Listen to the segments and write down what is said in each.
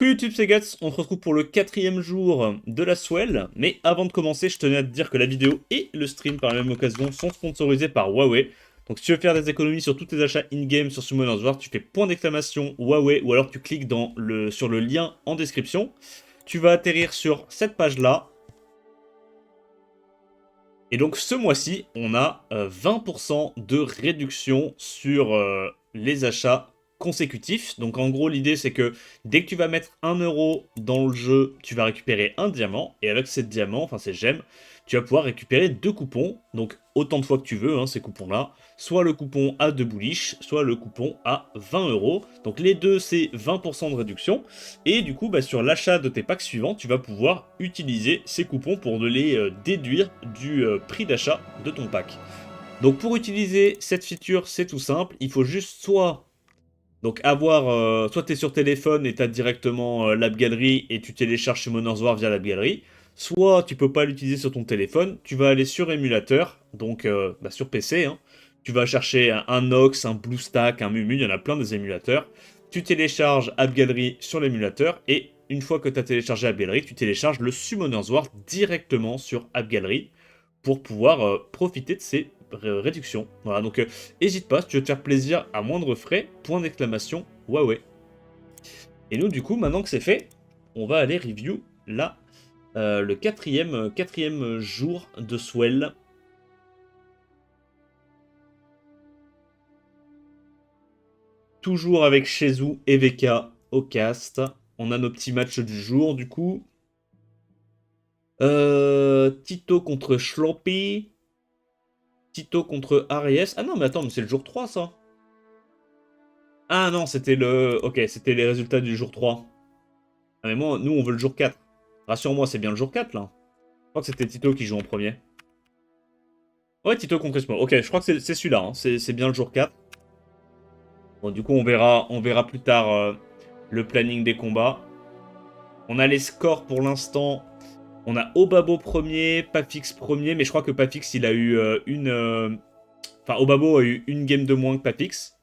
Coucou YouTube, c'est Gats, on se retrouve pour le 4e jour de la Swell. Mais avant de commencer, je tenais à te dire que la vidéo et le stream par la même occasion sont sponsorisés par Huawei. Donc si tu veux faire des économies sur tous tes achats in-game sur Summoners War, tu fais point d'exclamation Huawei ou alors tu cliques sur le lien en description. Tu vas atterrir sur cette page-là. Et donc ce mois-ci, on a 20% de réduction sur les achats consécutifs. Donc en gros, l'idée c'est que dès que tu vas mettre 1 € dans le jeu, tu vas récupérer un diamant. Et avec ces diamants, enfin ces gemmes, tu vas pouvoir récupérer 2 coupons. Donc autant de fois que tu veux, hein, ces coupons-là. Soit le coupon à 2 bullish, soit le coupon à 20 €. Donc les deux, c'est 20% de réduction. Et du coup, sur l'achat de tes packs suivants, tu vas pouvoir utiliser ces coupons pour les déduire du prix d'achat de ton pack. Donc pour utiliser cette feature, c'est tout simple. Il faut juste soit tu es sur téléphone et tu as directement l'app galerie et tu télécharges Summoners War via l'app galerie. Soit tu peux pas l'utiliser sur ton téléphone, tu vas aller sur émulateur, donc sur PC, hein. Tu vas chercher un Nox, un BlueStack, un Mumu, il y en a plein des émulateurs. Tu télécharges AppGallery sur l'émulateur et une fois que tu as téléchargé AppGallery, tu télécharges le Summoners War directement sur AppGallery pour pouvoir profiter de ces réductions. Voilà, donc hésite pas, si tu veux te faire plaisir à moindre frais, point d'exclamation Huawei. Et nous, du coup, maintenant que c'est fait, on va aller review là le quatrième jour de Swell. Toujours avec Shezu et VK au cast. On a nos petits matchs du jour, du coup. Tito contre Schloppy. Tito contre Aries. Ah non, mais attends, mais c'est le jour 3, ça. Ah non, c'était le... Ok, c'était les résultats du jour 3. Ah mais moi, nous, on veut le jour 4. Rassure-moi, c'est bien le jour 4, là. Je crois que c'était Tito qui joue en premier. Ouais, Tito contre Ismo. Ok, je crois que c'est celui-là, hein. C'est bien le jour 4. Bon, du coup, on verra plus tard le planning des combats. On a les scores pour l'instant. On a Obabo premier, Pafix premier, mais je crois que Pafix, il a eu Enfin, Obabo a eu une game de moins que Pafix.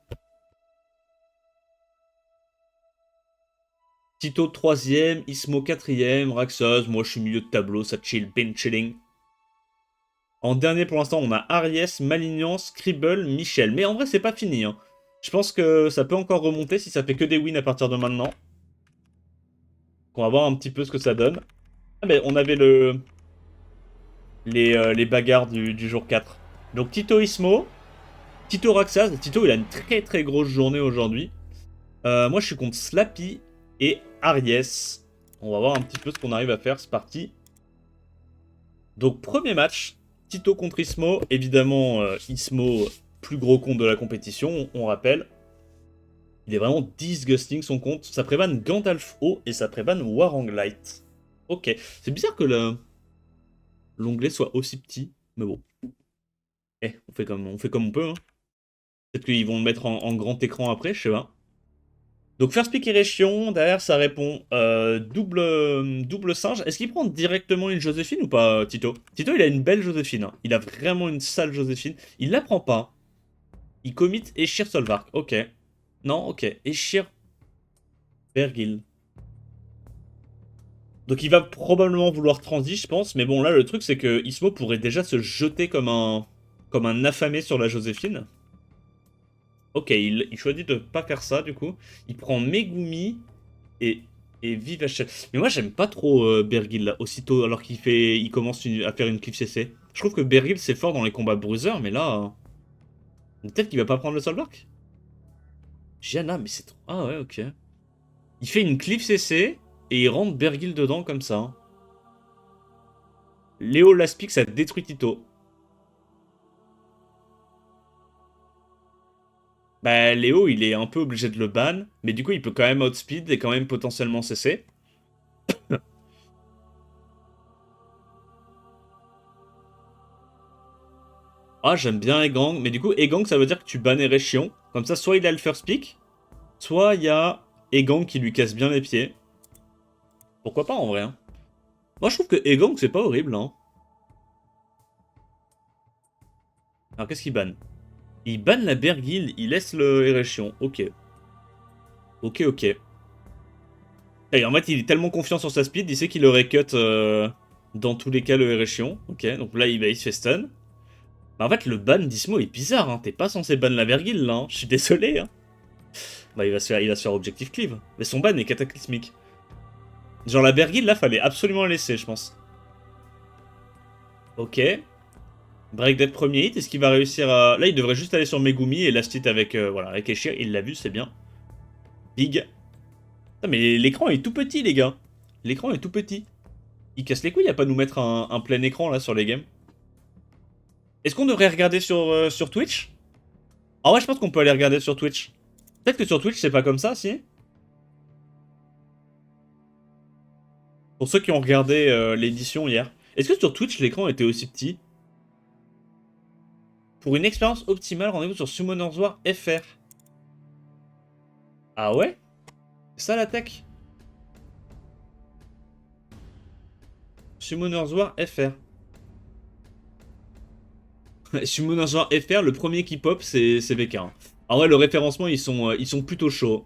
Tito troisième, Ismo quatrième, Raxos, moi je suis milieu de tableau, ça chill, been chilling. En dernier pour l'instant, on a Aries, Malignan, Scribble, Michel. Mais en vrai, c'est pas fini, hein. Je pense que ça peut encore remonter si ça fait que des wins à partir de maintenant. On va voir un petit peu ce que ça donne. Ah ben, on avait les bagarres du jour 4. Donc Tito Ismo, Tito Raxas. Tito, il a une très très grosse journée aujourd'hui. Moi, je suis contre Slappy et Aries. On va voir un petit peu ce qu'on arrive à faire. C'est parti. Donc, premier match. Tito contre Ismo. Évidemment, Ismo, plus gros compte de la compétition, on rappelle. Il est vraiment disgusting son compte. Ça prébanne Gandalf O et ça prébanne Warang Light. Ok. C'est bizarre que l'onglet soit aussi petit. Mais bon. On fait comme on peut, hein. Peut-être qu'ils vont le mettre en grand écran après, je sais pas. Donc First Pick Erection, derrière ça répond double singe. Est-ce qu'il prend directement une Joséphine ou pas, Tito? Tito, il a une belle Joséphine, hein. Il a vraiment une sale Joséphine. Il la prend pas. Il commit Eshir Solvark. Ok. Non, ok. Eshir Bergil. Donc il va probablement vouloir transi, je pense. Mais bon, là, le truc, c'est que Ismo pourrait déjà se jeter comme un affamé sur la Joséphine. Ok, il choisit de pas faire ça, du coup. Il prend Megumi et, et Vivachel. Mais moi, j'aime pas trop Bergil, là, aussitôt, alors il commence à faire une cliff CC. Je trouve que Bergil, c'est fort dans les combats bruiser, mais là... peut-être qu'il va pas prendre le Solvark. Gianna, mais c'est trop... Ah ouais, ok. Il fait une cliff CC, et il rentre Bergil dedans, comme ça. Léo Laspic, ça détruit Tito. Bah, Léo, il est un peu obligé de le ban, mais du coup, il peut quand même outspeed et quand même potentiellement CC. Ah, j'aime bien Egang, mais du coup, Egang, ça veut dire que tu bannes Erechion. Comme ça, soit il a le first pick, soit il y a Egang qui lui casse bien les pieds. Pourquoi pas en vrai, hein. Moi, je trouve que Egang, c'est pas horrible, hein. Alors, qu'est-ce qu'il banne? Il banne la Bergil, il laisse le Erechion. Ok. Ok, ok. Et en fait, il est tellement confiant sur sa speed, il sait qu'il aurait cut dans tous les cas le Erechion. Ok, donc là, il se fait stun. Bah, en fait, le ban d'Ismo est bizarre, hein. T'es pas censé ban la Vergil, là. Hein. Je suis désolé, hein. Bah, il va se faire objectif cleave. Mais son ban est cataclysmique. Genre, la Vergil, là, fallait absolument la laisser, je pense. Ok. Break Dead premier hit, est-ce qu'il va réussir à... Là, il devrait juste aller sur Megumi et last hit avec, voilà, avec Eshir. Il l'a vu, c'est bien. Big. Putain, mais l'écran est tout petit, les gars. L'écran est tout petit. Il casse les couilles à pas nous mettre un plein écran, là, sur les games. Est-ce qu'on devrait regarder sur Twitch? En vrai, je pense qu'on peut aller regarder sur Twitch. Peut-être que sur Twitch, c'est pas comme ça, si. Pour ceux qui ont regardé l'édition hier. Est-ce que sur Twitch, l'écran était aussi petit? Pour une expérience optimale, rendez-vous sur Summoner's War FR. Ah ouais? C'est ça la tech? Summoner's War FR. Summoner's War FR, le premier qui pop, c'est VK. En vrai, le référencement, ils sont plutôt chauds.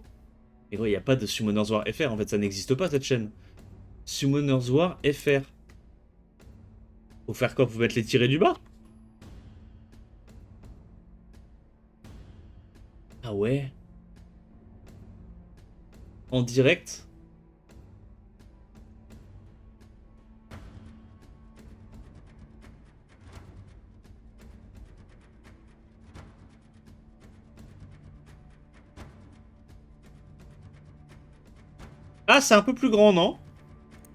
Et ouais, il n'y a pas de Summoner's War FR, en fait, ça n'existe pas cette chaîne. Summoner's War FR. Faut faire quoi? Faut mettre les tirés du bas? Ah ouais? En direct? Ah, c'est un peu plus grand, non?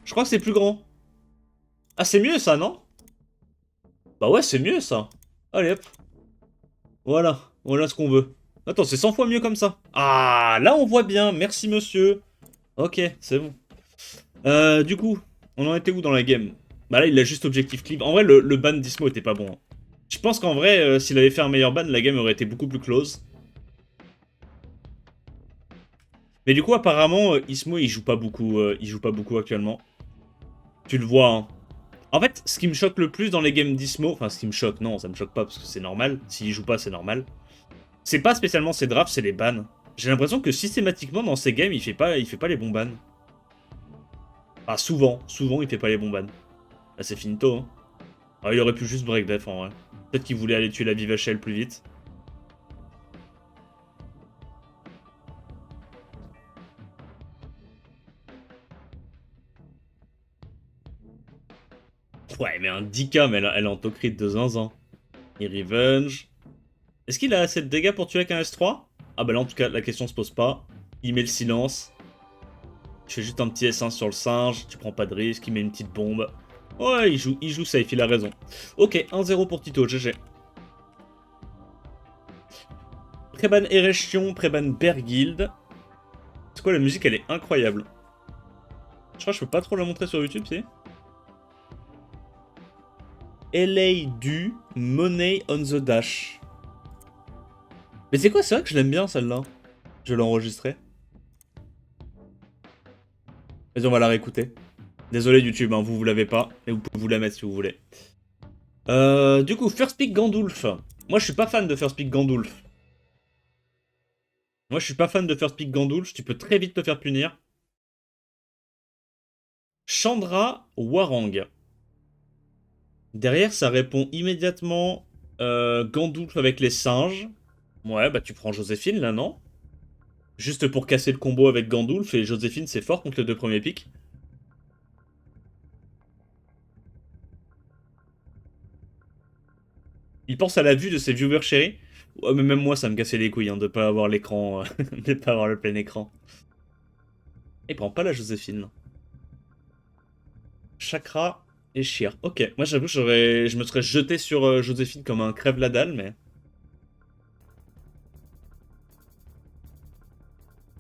Je crois que c'est plus grand. Ah, c'est mieux ça, non? Bah ouais, c'est mieux ça. Allez hop. Voilà. Voilà ce qu'on veut. Attends, c'est 100 fois mieux comme ça. Ah, là on voit bien. Merci monsieur. Ok, c'est bon. Du coup, on en était où dans la game? Bah là, il a juste objectif clip. En vrai, le ban d'Ismo était pas bon. Hein. Je pense qu'en vrai, s'il avait fait un meilleur ban, la game aurait été beaucoup plus close. Mais du coup, apparemment, Ismo, il joue pas beaucoup actuellement. Tu le vois, hein. En fait, ce qui me choque le plus dans les games d'Ismo, enfin, ce qui me choque, non, ça me choque pas parce que c'est normal. S'il joue pas, c'est normal. C'est pas spécialement ses drafts, c'est les bans. J'ai l'impression que systématiquement, dans ces games, il fait pas les bons bans. Enfin, souvent, il fait pas les bons bans. Là, c'est finito, hein. Ah, il aurait pu juste break def, en vrai. Peut-être qu'il voulait aller tuer la Vivachel plus vite. Ouais, mais un 10k, mais elle est en top crit de zinzin. Il revenge. Est-ce qu'il a assez de dégâts pour tuer avec un S3? Ah bah là, en tout cas, la question se pose pas. Il met le silence. Tu fais juste un petit S1 sur le singe, tu prends pas de risque, il met une petite bombe. Ouais, il joue safe, il a raison. Ok, 1-0 pour Tito, GG. Préban Erechion, Préban Berguild. C'est quoi la musique, elle est incroyable. Je crois que je peux pas trop la montrer sur YouTube, si. LA du Money on the Dash. Mais c'est quoi, c'est vrai que je l'aime bien celle-là. Je l'ai enregistrée. Vas-y, on va la réécouter. Désolé YouTube, hein, vous l'avez pas, mais vous pouvez vous la mettre si vous voulez. Du coup, First Pick Gandulf. Moi, je suis pas fan de First Pick Gandulf. Moi, je suis pas fan de First Pick Gandulf. Tu peux très vite te faire punir. Chandra Warang. Derrière, ça répond immédiatement Gandulf avec les singes. Ouais, bah tu prends Joséphine là, non? Juste pour casser le combo avec Gandulf, et Joséphine, c'est fort contre les deux premiers pics. Il pense à la vue de ses viewers chéris. Ouais, mais même moi, ça me cassait les couilles hein, de pas avoir l'écran, de pas avoir le plein écran. Il prend pas la Joséphine. Chakra et Shir. Ok, moi j'avoue, je me serais jeté sur Joséphine comme un crève la dalle, mais...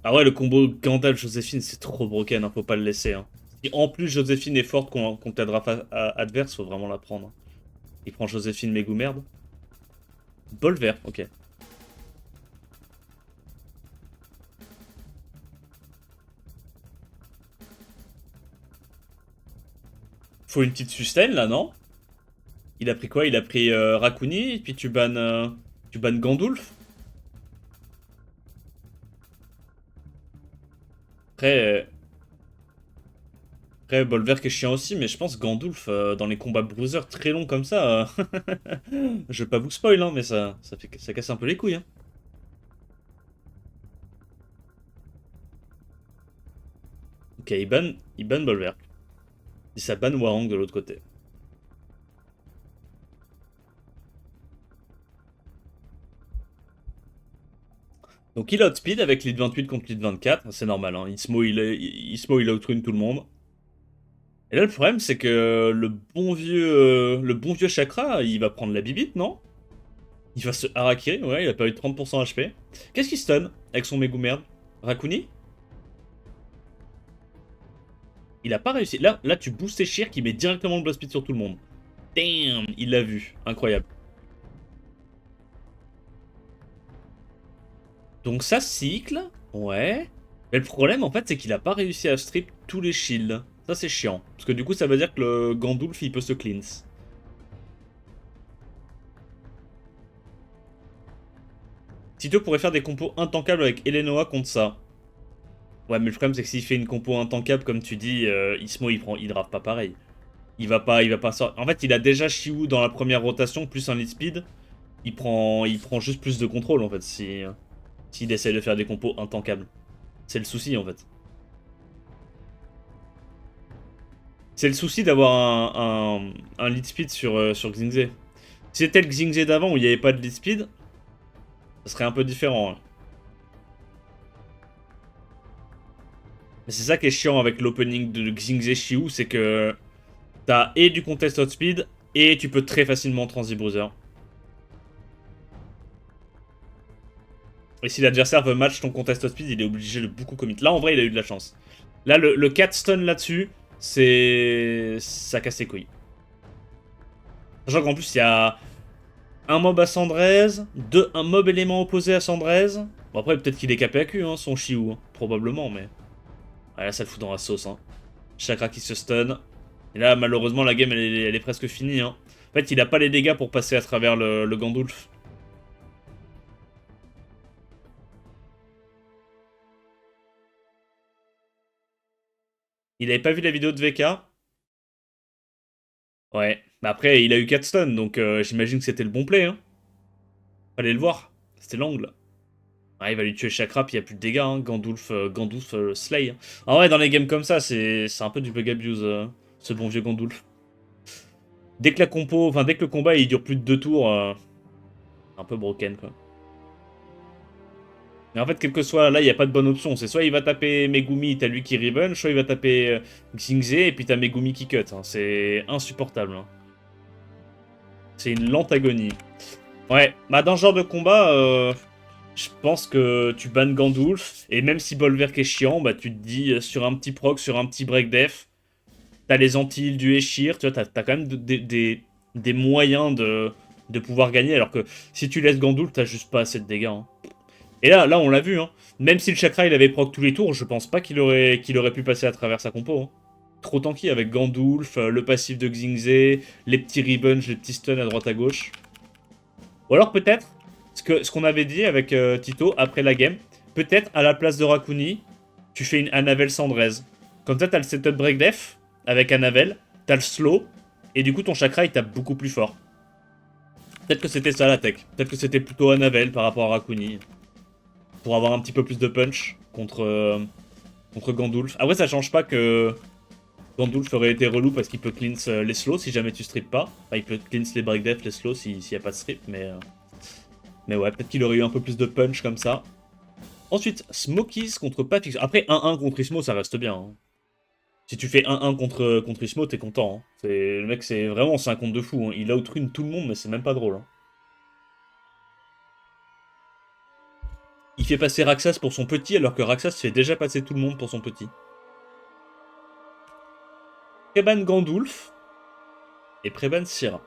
Ah ouais, le combo Gandalf-Joséphine, c'est trop broken, hein, faut pas le laisser. Hein. Si en plus Joséphine est forte contre la draft adverse, faut vraiment la prendre. Hein. Il prend Joséphine Mégou merde. Bol vert, ok. Faut une petite sustain là, non? Il a pris quoi? Il a pris Rakuni, puis tu bannes Gandulf. Après, Après, Bolverk est chiant aussi, mais je pense Gandulf, dans les combats bruiser très longs comme ça, je vais pas vous spoil, hein, mais ça casse un peu les couilles. Hein. Ok, il ban Bolverk. Et ça ban Warang de l'autre côté. Donc il outspeed avec lead 28 contre lead 24, c'est normal, hein. Ismo il outrun tout le monde. Et là le problème c'est que le bon vieux Chakra, il va prendre la bibite, non? Il va se harakiri, ouais, il a perdu 30% HP. Qu'est-ce qu'il stun avec son Megou merde? Rakuni? Il a pas réussi. Là tu boostes Eshir qui met directement le blast speed sur tout le monde. Damn, il l'a vu, incroyable. Donc ça cycle, ouais. Mais le problème en fait c'est qu'il a pas réussi à strip tous les shields. Ça c'est chiant. Parce que du coup ça veut dire que le Gandulf il peut se cleanse. Tito pourrait faire des compos intankables avec Elenoa contre ça. Ouais mais le problème c'est que s'il fait une compo intankable comme tu dis, Ismo il draft pas pareil. Il va pas sortir. En fait il a déjà Shiwu dans la première rotation plus un lead speed. Il prend juste plus de contrôle en fait s'il essaie de faire des compos intankables. C'est le souci en fait. C'est le souci d'avoir un lead speed sur Xingze. Si c'était le Xingze d'avant où il n'y avait pas de lead speed, ça serait un peu différent. Hein. Mais c'est ça qui est chiant avec l'opening de Xingze Shiu, c'est que t'as et du contest outspeed et tu peux très facilement transi bruiser. Et si l'adversaire veut match ton contest outspeed, il est obligé de beaucoup commit. Là en vrai il a eu de la chance. Là le 4 stun là-dessus, c'est... ça casse les couilles. Sachant qu'en plus il y a un mob à Sandrez, un mob élément opposé à Sandrez. Bon après peut-être qu'il est KPAQ, hein, son Shiu, hein, probablement, mais... Ouais, là ça le fout dans la sauce. Hein. Chakra qui se stun. Et là malheureusement la game elle est presque finie. Hein. En fait il a pas les dégâts pour passer à travers le Gandulf. Il avait pas vu la vidéo de VK. Ouais, mais après il a eu 4 stuns donc j'imagine que c'était le bon play. Hein. Fallait le voir, c'était l'angle. Ah, il va lui tuer Chakra, puis il n'y a plus de dégâts, hein. Gandulf Slay. Hein. En vrai, dans les games comme ça, c'est un peu du bug abuse, ce bon vieux Gandulf. Dès que la compo, enfin dès que le combat il dure plus de 2 tours, un peu broken quoi. Mais en fait, quel que soit, là il n'y a pas de bonne option. C'est soit il va taper Megumi, t'as lui qui riven, soit il va taper Xingze, et puis t'as Megumi qui cut. Hein. C'est insupportable. Hein. C'est une lente agonie. Ouais, bah dans ce genre de combat, je pense que tu bannes Gandulf, et même si Bolverk est chiant, bah tu te dis sur un petit proc, sur un petit break def, t'as les anti du Eshir, tu vois, t'as quand même des moyens de pouvoir gagner, alors que si tu laisses Gandulf, t'as juste pas assez de dégâts. Hein. Et là on l'a vu, hein. Même si le chakra il avait proc tous les tours, je pense pas qu'il aurait pu passer à travers sa compo. Hein. Trop tanky avec Gandulf, le passif de Xingze, les petits revenge, les petits stuns à droite à gauche. Ou alors peut-être, ce qu'on avait dit avec Tito après la game, peut-être à la place de Rakuni, tu fais une Anavel Sandrez. Comme ça, t'as le setup break def avec Anavel, t'as le slow, et du coup ton chakra il tape beaucoup plus fort. Peut-être que c'était ça la tech. Peut-être que c'était plutôt Anavel par rapport à Rakuni. Pour avoir un petit peu plus de punch contre Gandulf. Après, ça change pas que Gandulf aurait été relou parce qu'il peut cleanse les slows si jamais tu strip pas. Enfin, il peut cleanse les break def, les slows s'il n'y a pas de strip, mais ouais, peut-être qu'il aurait eu un peu plus de punch comme ça. Ensuite, Smokies contre Patix. Après, 1-1 contre Ismo, ça reste bien. Hein. Si tu fais 1-1 contre Ismo, t'es content. Hein. Le mec, c'est vraiment un compte de fou. Hein. Il outrune tout le monde, mais c'est même pas drôle. Hein. Il fait passer Raxas pour son petit, alors que Raxas fait déjà passer tout le monde pour son petit. Preban Gandulf et Preban Syrah.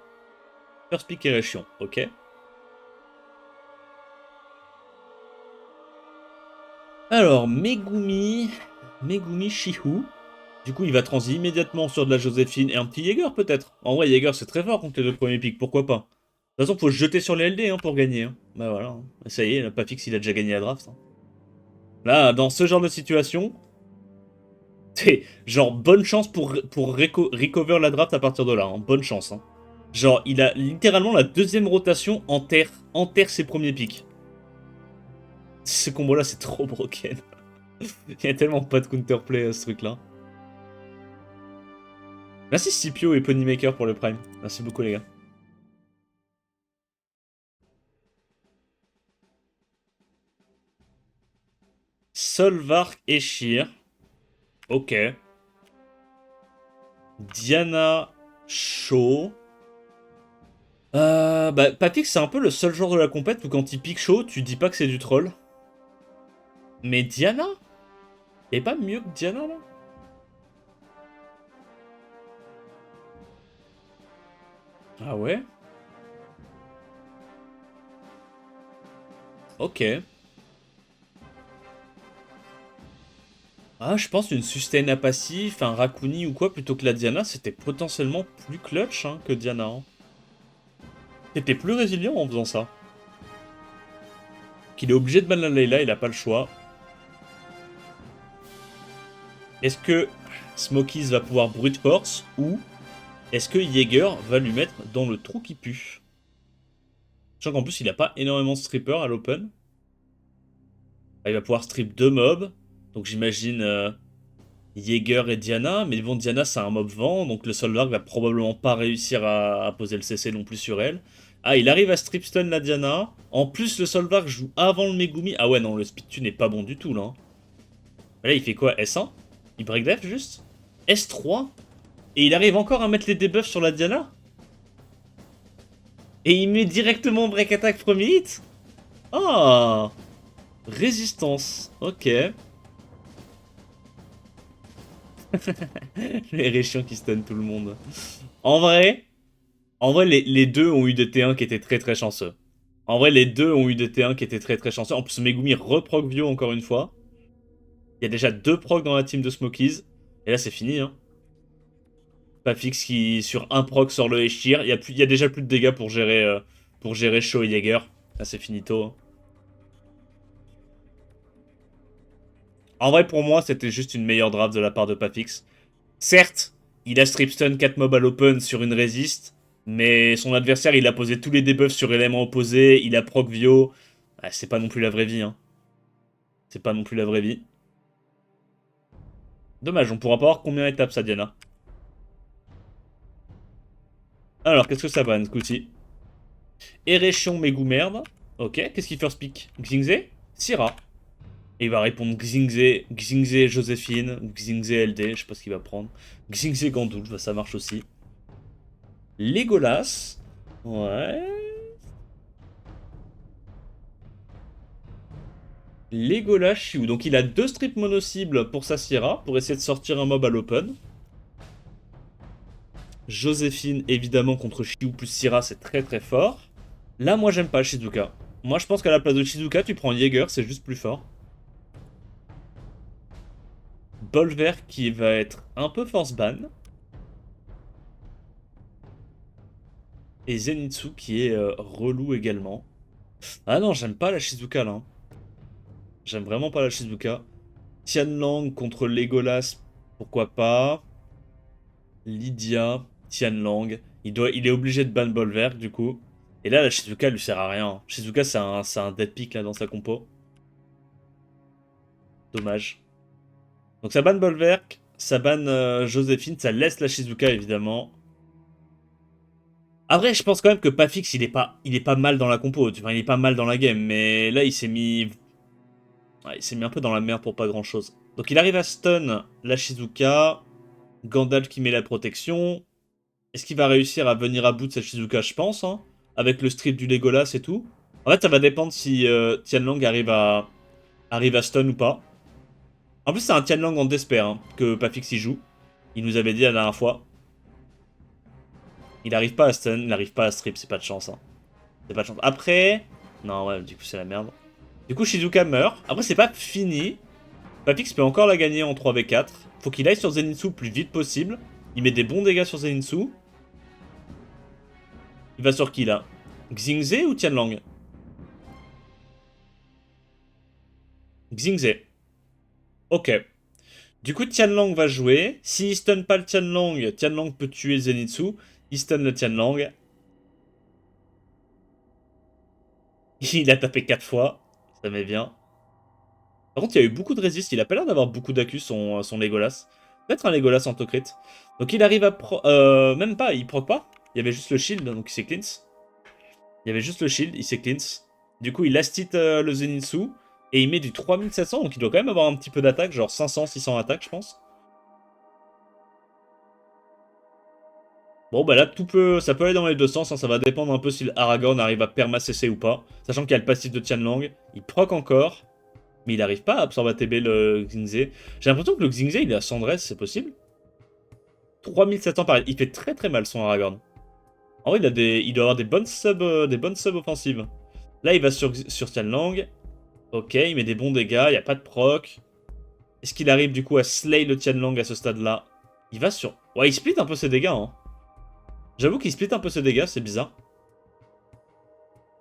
First pick Erechion, ok. Alors, Megumi Shihu. Du coup, il va transi immédiatement sur de la Joséphine et un petit Jäger, peut-être. En vrai, Jäger, c'est très fort contre les deux premiers picks, pourquoi pas. De toute façon, faut se jeter sur les LD hein, pour gagner. Hein. Bah voilà, hein. Ça y est, Papix, il a déjà gagné la draft. Hein. Là, dans ce genre de situation, Genre, bonne chance pour recover la draft à partir de là. Hein. Bonne chance. Hein. Genre, il a littéralement la deuxième rotation enterre ses premiers pics. Ce combo-là, c'est trop broken. Il y a tellement pas de counterplay à ce truc-là. Merci Scipio et Ponymaker pour le prime. Merci beaucoup, les gars. Solvark et Shir. Ok. Diana Shaw. Bah, Papix, c'est un peu le seul joueur de la compète où quand il pique Shaw, tu dis pas que c'est du troll. Mais Diana? Y'a pas mieux que Diana, là? Ah ouais? Ok. Ah, je pense une sustain à passif, un Rakuni ou quoi, plutôt que la Diana, c'était potentiellement plus clutch hein, que Diana. Hein. C'était plus résilient en faisant ça. Qu'il est obligé de ban la Layla, il a pas le choix. Est-ce que Smokies va pouvoir brute force ou est-ce que Jaeger va lui mettre dans le trou qui pue? Sachant qu'en plus il a pas énormément de strippers à l'open. Il va pouvoir strip deux mobs. Donc j'imagine Jaeger et Diana. Mais bon, Diana c'est un mob vent. Donc le Solvark va probablement pas réussir à poser le CC non plus sur elle. Ah, il arrive à strip stun la Diana. En plus le Solvark joue avant le Megumi. Ah ouais non, le speed n'est pas bon du tout là. Hein. Là il fait quoi? S1? Il break def juste? S3? Et il arrive encore à mettre les debuffs sur la Diana? Et il met directement break attack premier hit? Ah! Résistance. Ok. Les réchiants qui stun tout le monde. En vrai, les deux ont eu des T1 qui étaient très très chanceux. En vrai, les deux ont eu des T1 qui étaient très très chanceux. En plus, Megumi reproc Vio encore une fois. Il y a déjà deux procs dans la team de Smokies. Et là, c'est fini. Hein. Pafix qui, sur un proc, sort le Eshir. Il y a déjà plus de dégâts pour gérer Shaw et Jaeger. Là, c'est finito. Hein. En vrai, pour moi, c'était juste une meilleure draft de la part de Pafix. Certes, il a stripstun 4 mobs à l'open sur une résiste, mais son adversaire, il a posé tous les debuffs sur éléments opposés, il a proc Vio. Ah, c'est pas non plus la vraie vie, hein. C'est pas non plus la vraie vie. Dommage, on pourra pas voir combien d'étapes ça, Diana. Alors, qu'est-ce que ça banne, Scouty? Erechion Mégou merde. Ok, qu'est-ce qu'il first pick? Xingze? Syrah. Et il va répondre Xingze Joséphine, ou Xingze LD, je sais pas ce qu'il va prendre. Xingze Gandoul, bah, ça marche aussi. Legolas. Ouais. Legolas Shiu. Donc il a deux strips mono-cibles pour sa Syrah, pour essayer de sortir un mob à l'open. Joséphine, évidemment, contre Shiu plus Syrah, c'est très très fort. Là, moi, j'aime pas Shizuka. Moi, je pense qu'à la place de Shizuka, tu prends Jaeger, c'est juste plus fort. Bolver qui va être un peu force ban. Et Zenitsu qui est relou également. Ah non, j'aime pas la Shizuka là. Hein. J'aime vraiment pas la Shizuka. Tianlang contre Legolas, pourquoi pas. Lydia, Tianlang. Il est obligé de ban Bolver du coup. Et là, la Shizuka lui sert à rien. Shizuka, c'est un dead pick là dans sa compo. Dommage. Donc ça ban Bolverk, ça ban Joséphine, ça laisse la Shizuka évidemment. Après, je pense quand même que Pafix, il est pas mal dans la compo. Enfin, il est pas mal dans la game, mais là, il s'est mis. Ouais, il s'est mis un peu dans la merde pour pas grand chose. Donc il arrive à stun la Shizuka. Gandalf qui met la protection. Est-ce qu'il va réussir à venir à bout de cette Shizuka? Je pense, hein, avec le strip du Legolas et tout. En fait, ça va dépendre si Tianlang arrive à stun ou pas. En plus, c'est un Tianlang en despair hein, que Pafix y joue. Il nous avait dit la dernière fois. Il arrive pas à stun, il arrive pas à strip, c'est pas de chance. Hein. C'est pas de chance. Après... Non, ouais, du coup, c'est la merde. Du coup, Shizuka meurt. Après, c'est pas fini. Papix peut encore la gagner en 3v4. Faut qu'il aille sur Zenitsu le plus vite possible. Il met des bons dégâts sur Zenitsu. Il va sur qui, là? Xingze ou Tianlang? Xingze. Ok. Du coup, Tianlang va jouer. S'il stun pas le Tianlang, Tianlang peut tuer Zenitsu. Il stun le Tianlang. Il a tapé 4 fois. Ça met bien. Par contre, il y a eu beaucoup de résist. Il a pas l'air d'avoir beaucoup d'accu, son Legolas. Peut-être un Legolas en autocrit. Donc il arrive à pro... même pas, il proc pas. Il y avait juste le shield, donc il s'est cleanse. Il y avait juste le shield, il s'est cleanse. Du coup, il last hit le Zenitsu. Et il met du 3700, donc il doit quand même avoir un petit peu d'attaque. Genre 500, 600 attaques, je pense. Bon, bah là, ça peut aller dans les deux sens. Hein. Ça va dépendre un peu si Aragorn arrive à perma CC ou pas. Sachant qu'il y a le passif de Tianlang. Il proc encore. Mais il n'arrive pas à absorber ATB le Xingze. J'ai l'impression que le Xingze, il est à 100 dress, c'est possible? 3700 par... Il fait très très mal son Aragorn. En vrai, il doit avoir des bonnes subs offensives. Là, il va sur Tianlang. Ok, il met des bons dégâts, il n'y a pas de proc. Est-ce qu'il arrive du coup à slay le Tianlang à ce stade-là? Il va sur... Ouais, il split un peu ses dégâts, hein. J'avoue qu'il split un peu ses dégâts, c'est bizarre.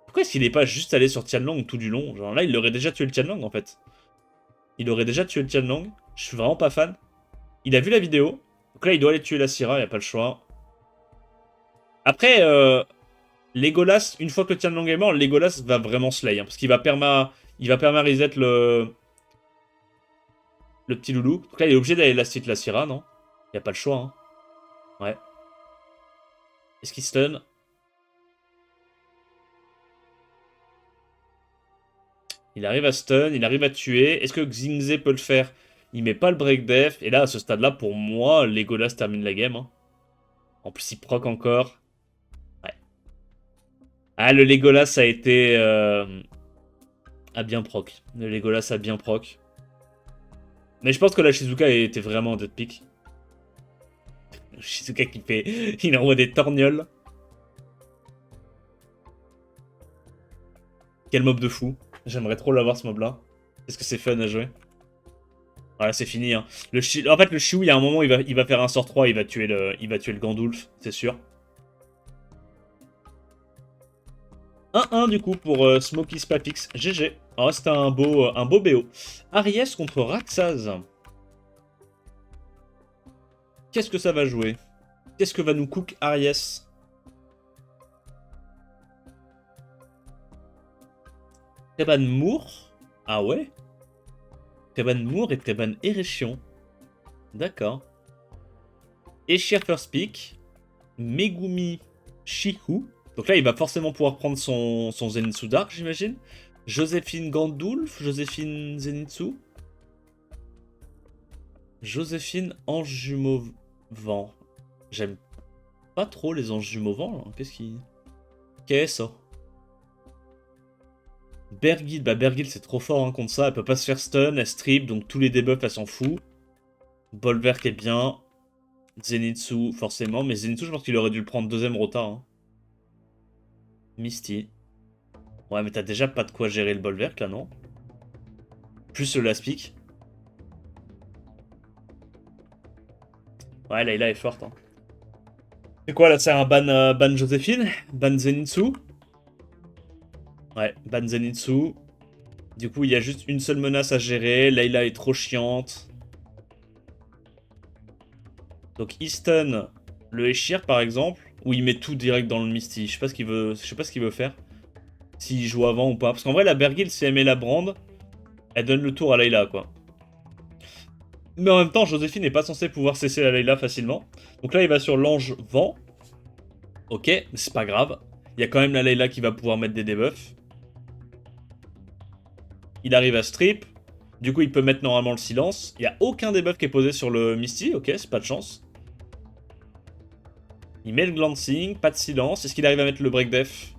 Pourquoi est-ce qu'il n'est pas juste allé sur Tianlang tout du long? Genre là, il aurait déjà tué le Tianlang, en fait. Il aurait déjà tué le Tianlang. Je suis vraiment pas fan. Il a vu la vidéo. Donc là, il doit aller tuer la Syrah, il n'y a pas le choix. Après, Legolas, une fois que le Tianlang est mort, Legolas va vraiment slay. Hein, parce qu'il va perma reset le petit loulou. Donc là, il est obligé d'aller last hit la Syrah, non? Il n'y a pas le choix. Hein. Ouais. Est-ce qu'il stun? Il arrive à stun, il arrive à tuer. Est-ce que Xingze peut le faire? Il met pas le break def. Et là, à ce stade-là, pour moi, Legolas termine la game. Hein. En plus, il proc encore. Ouais. Ah, le Legolas a été... a bien proc. Le Legolas a bien proc. Mais je pense que la Shizuka était vraiment en dead pick. Shizuka qui fait... Il envoie des torgnoles. Quel mob de fou. J'aimerais trop l'avoir ce mob-là. Est-ce que c'est fun à jouer? Voilà, c'est fini. Hein. En fait, le Shiou, il y a un moment, il va faire un sort 3, il va tuer le Gandulf, c'est sûr. 1-1 du coup pour Smokey Spapix. GG. Alors c'était un beau BO. Aries contre Raxaz. Qu'est-ce que ça va jouer? Qu'est-ce que va nous cook Aries? Treban Moore. Ah ouais? Treban Moore et Treban Erechion. D'accord. Eshir First Pick. Megumi Shihu. Donc là, il va forcément pouvoir prendre son Zenitsu Dark, j'imagine. Joséphine Gandulf, Joséphine Zenitsu. Joséphine Ange Jumeau Vent. J'aime pas trop les anges jumeaux vent, là. Qu'est-ce ça? Bergil, bah Bergil c'est trop fort hein, contre ça, elle peut pas se faire stun, elle strip, donc tous les debuffs elle s'en fout. Bolverk est bien. Zenitsu forcément, mais Zenitsu je pense qu'il aurait dû le prendre deuxième rota. Hein. Misty. Ouais mais t'as déjà pas de quoi gérer le Bolverk là non? Plus le last pick. Ouais Layla est forte. Hein. C'est quoi là? C'est un ban Joséphine? Ban Zenitsu? Ouais, ban Zenitsu. Du coup, il y a juste une seule menace à gérer. Layla est trop chiante. Donc, il stun le Eshir, par exemple. Ou il met tout direct dans le Misty. Je sais pas ce qu'il veut faire. S'il joue avant ou pas. Parce qu'en vrai, la Bergil, si elle met la brande, elle donne le tour à Layla, quoi. Mais en même temps, Joséphine n'est pas censée pouvoir cesser la Layla facilement. Donc là, il va sur l'ange vent. Ok, mais c'est pas grave. Il y a quand même la Layla qui va pouvoir mettre des debuffs. Il arrive à strip. Du coup, il peut mettre normalement le silence. Il n'y a aucun debuff qui est posé sur le Misty. Ok, c'est pas de chance. Il met le glancing, pas de silence. Est-ce qu'il arrive à mettre le break def?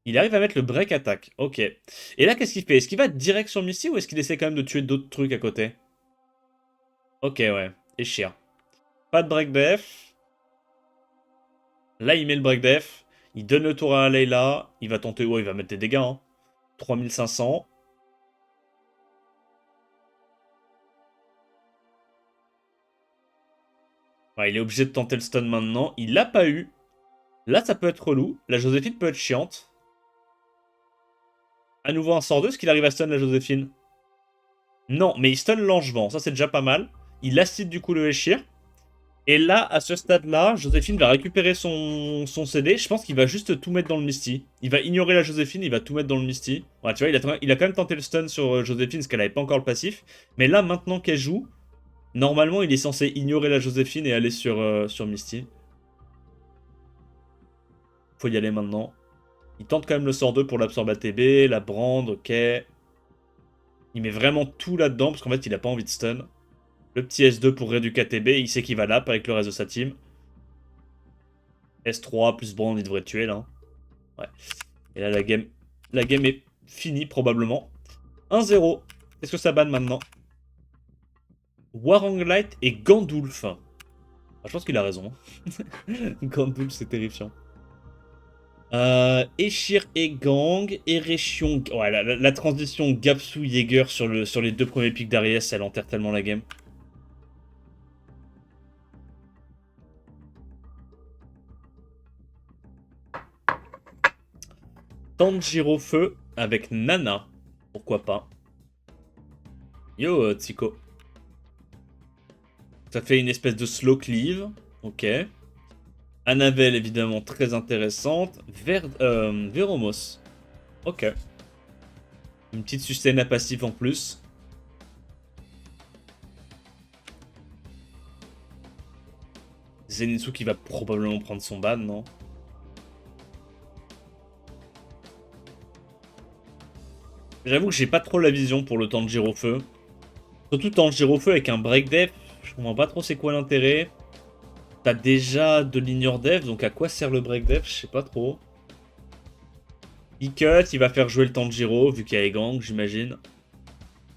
Il arrive à mettre le break attack. Ok. Et là, qu'est-ce qu'il fait? Est-ce qu'il va direct sur le Misty ou est-ce qu'il essaie quand même de tuer d'autres trucs à côté? Ok, ouais. Et chier. Pas de break def. Là, il met le break def. Il donne le tour à Layla. Il va tenter... Oh, il va mettre des dégâts. Hein. 3500. Ouais, il est obligé de tenter le stun maintenant. Il l'a pas eu. Là, ça peut être relou. La Joséphine peut être chiante. À nouveau un sort 2. Est-ce qu'il arrive à stun la Joséphine? Non, mais il stun Langevent, ça c'est déjà pas mal. Il acide du coup le Eshir. Et là, à ce stade-là, Joséphine va récupérer son CD. Je pense qu'il va juste tout mettre dans le Misty. Il va ignorer la Joséphine, il va tout mettre dans le Misty. Ouais, tu vois, il a quand même tenté le stun sur Joséphine, parce qu'elle avait pas encore le passif. Mais là, maintenant qu'elle joue, normalement, il est censé ignorer la Joséphine et aller sur Misty. Faut y aller maintenant. Il tente quand même le sort 2 pour l'absorbe ATB, la brand, ok. Il met vraiment tout là-dedans, parce qu'en fait, il a pas envie de stun. Le petit S2 pour réduire KTB, il sait qu'il va là avec le reste de sa team. S3 plus brand, il devrait tuer là. Ouais. Et là, la game est finie probablement. 1-0. Qu'est-ce que ça banne maintenant? Waranglite et Gandulf. Ah, je pense qu'il a raison. Gandulf, c'est terrifiant. Eshir et Gang, Erechion. Ouais, la transition Gapsu Jaeger sur les deux premiers pics d'Ariès, elle enterre tellement la game. Tanjiro Feu avec Nana. Pourquoi pas? Yo, Tsiko. Ça fait une espèce de slow cleave. Ok. Annabelle, évidemment, très intéressante. Veromos. Ok. Une petite sustain à passif en plus. Zenitsu qui va probablement prendre son ban, non? J'avoue que j'ai pas trop la vision pour le Tanjiro Feu. Surtout Tanjiro Feu avec un break def. Je comprends pas trop c'est quoi l'intérêt. T'as déjà de l'ignore def, donc à quoi sert le break def? Je sais pas trop. Il cut, il va faire jouer le Tanjiro, vu qu'il y a Egang, j'imagine.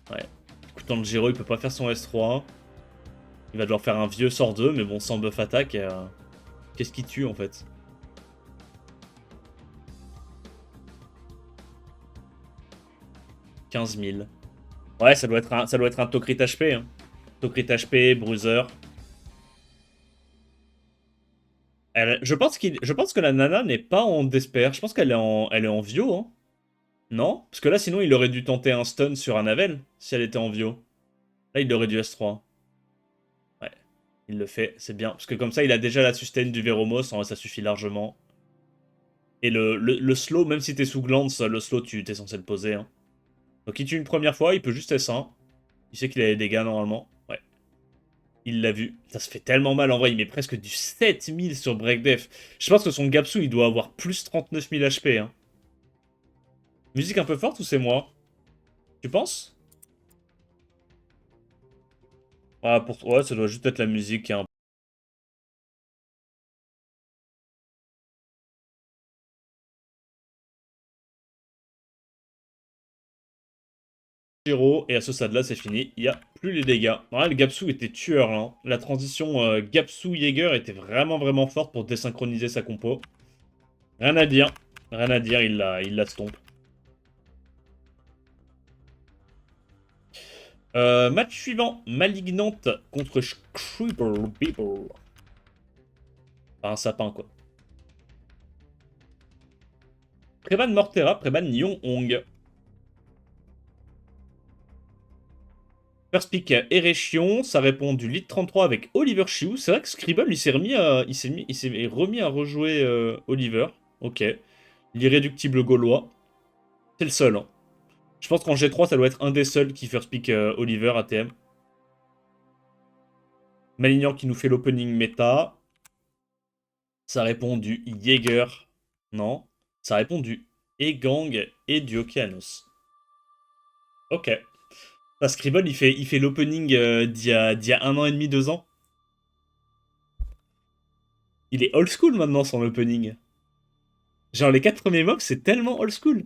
Ouais. Du coup, Tanjiro, il peut pas faire son S3. Il va devoir faire un vieux sort 2, mais bon, sans buff attaque, qu'est-ce qui tue en fait? 15 000. Ouais, ça doit être un Tokrit HP. Hein. Tokrit HP, Bruiser. Je pense que la nana n'est pas en Despair. Je pense qu'elle est en Vio. Hein. Non? Parce que là, sinon, il aurait dû tenter un stun sur Anavel si elle était en Vio. Là, il aurait dû S3. Ouais, il le fait, c'est bien. Parce que comme ça, il a déjà la sustain du Veromos, en vrai, ça suffit largement. Et le slow, même si t'es sous glance, le slow, tu t'es censé le poser. Hein. Donc il tue une première fois, il peut juste S1. Il sait qu'il a des dégâts normalement. Ouais, il l'a vu. Ça se fait tellement mal en vrai, il met presque du 7000 sur Breakdef. Je pense que son Gapsu, il doit avoir plus 39 000 HP. Hein. Musique un peu forte ou c'est moi? Tu penses? Ah, ouais, ça doit juste être la musique qui est un Giro, et à ce stade-là, c'est fini. Il n'y a plus les dégâts. Ouais, le Gapsu était tueur. Hein. La transition Gapsu-Jaeger était vraiment, vraiment forte pour désynchroniser sa compo. Rien à dire. Rien à dire, il la stomp. Match suivant. Malignante contre Scribble Beeble. Pas un sapin, quoi. Préban Mortera, Préban Yong-Hong. First pick Erechion, ça répond du lead 33 avec Oliver Chiu. C'est vrai que Scribble, il s'est remis à rejouer Oliver. Ok. L'irréductible gaulois. C'est le seul. Hein. Je pense qu'en G3, ça doit être un des seuls qui first pick Oliver ATM. Malignan qui nous fait l'opening méta. Ça répond du Jaeger. Non. Ça répond du Egang et du Okeanos. Ok. Ah, Scribble, il fait l'opening d'il y a 1 an et demi, 2 ans. Il est old school maintenant son opening. Genre les 4 premiers mobs, c'est tellement old school.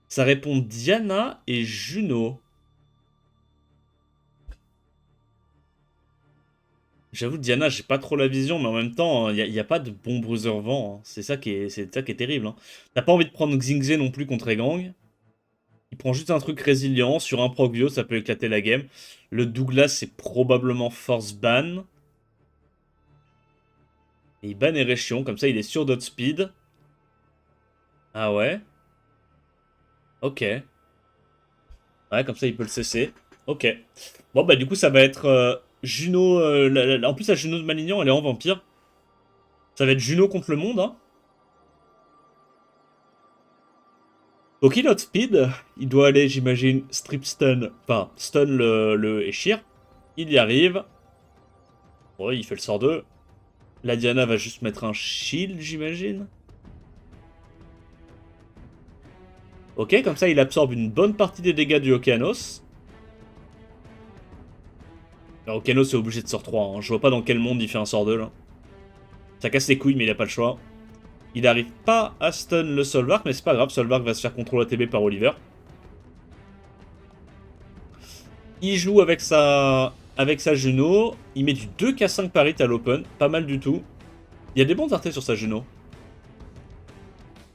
Ça répond Diana et Juno. J'avoue, Diana, j'ai pas trop la vision, mais en même temps, il y a pas de bon bruiser vent. Hein. C'est ça qui est terrible. Hein. T'as pas envie de prendre Xingze non plus contre Egang. Il prend juste un truc résilient. Sur un Progvio, ça peut éclater la game. Le Douglas, c'est probablement force ban. Et il ban Erechion, comme ça il est sûr d'outspeed. Ah ouais? Ok. Ouais, comme ça, il peut le cesser. Ok. Bon, bah, du coup, ça va être Juno. En plus, la Juno de Malignan, elle est en vampire. Ça va être Juno contre le monde, hein. Donc, il a speed. Il doit aller, j'imagine, strip stun. Enfin, stun le Eshir. Il y arrive. Ouais, il fait le sort 2. La Diana va juste mettre un shield, j'imagine. Ok, comme ça, il absorbe une bonne partie des dégâts du Okeanos. Alors, Okeanos est obligé de sort 3. Hein. Je vois pas dans quel monde il fait un sort 2, là. Ça casse les couilles, mais il a pas le choix. Il n'arrive pas à stun le Solvark, mais c'est pas grave, Solvark va se faire contrôler ATB par Oliver. Il joue avec sa Juno, il met du 2k5 par hit à l'open, pas mal du tout. Il y a des bons artés sur sa Juno.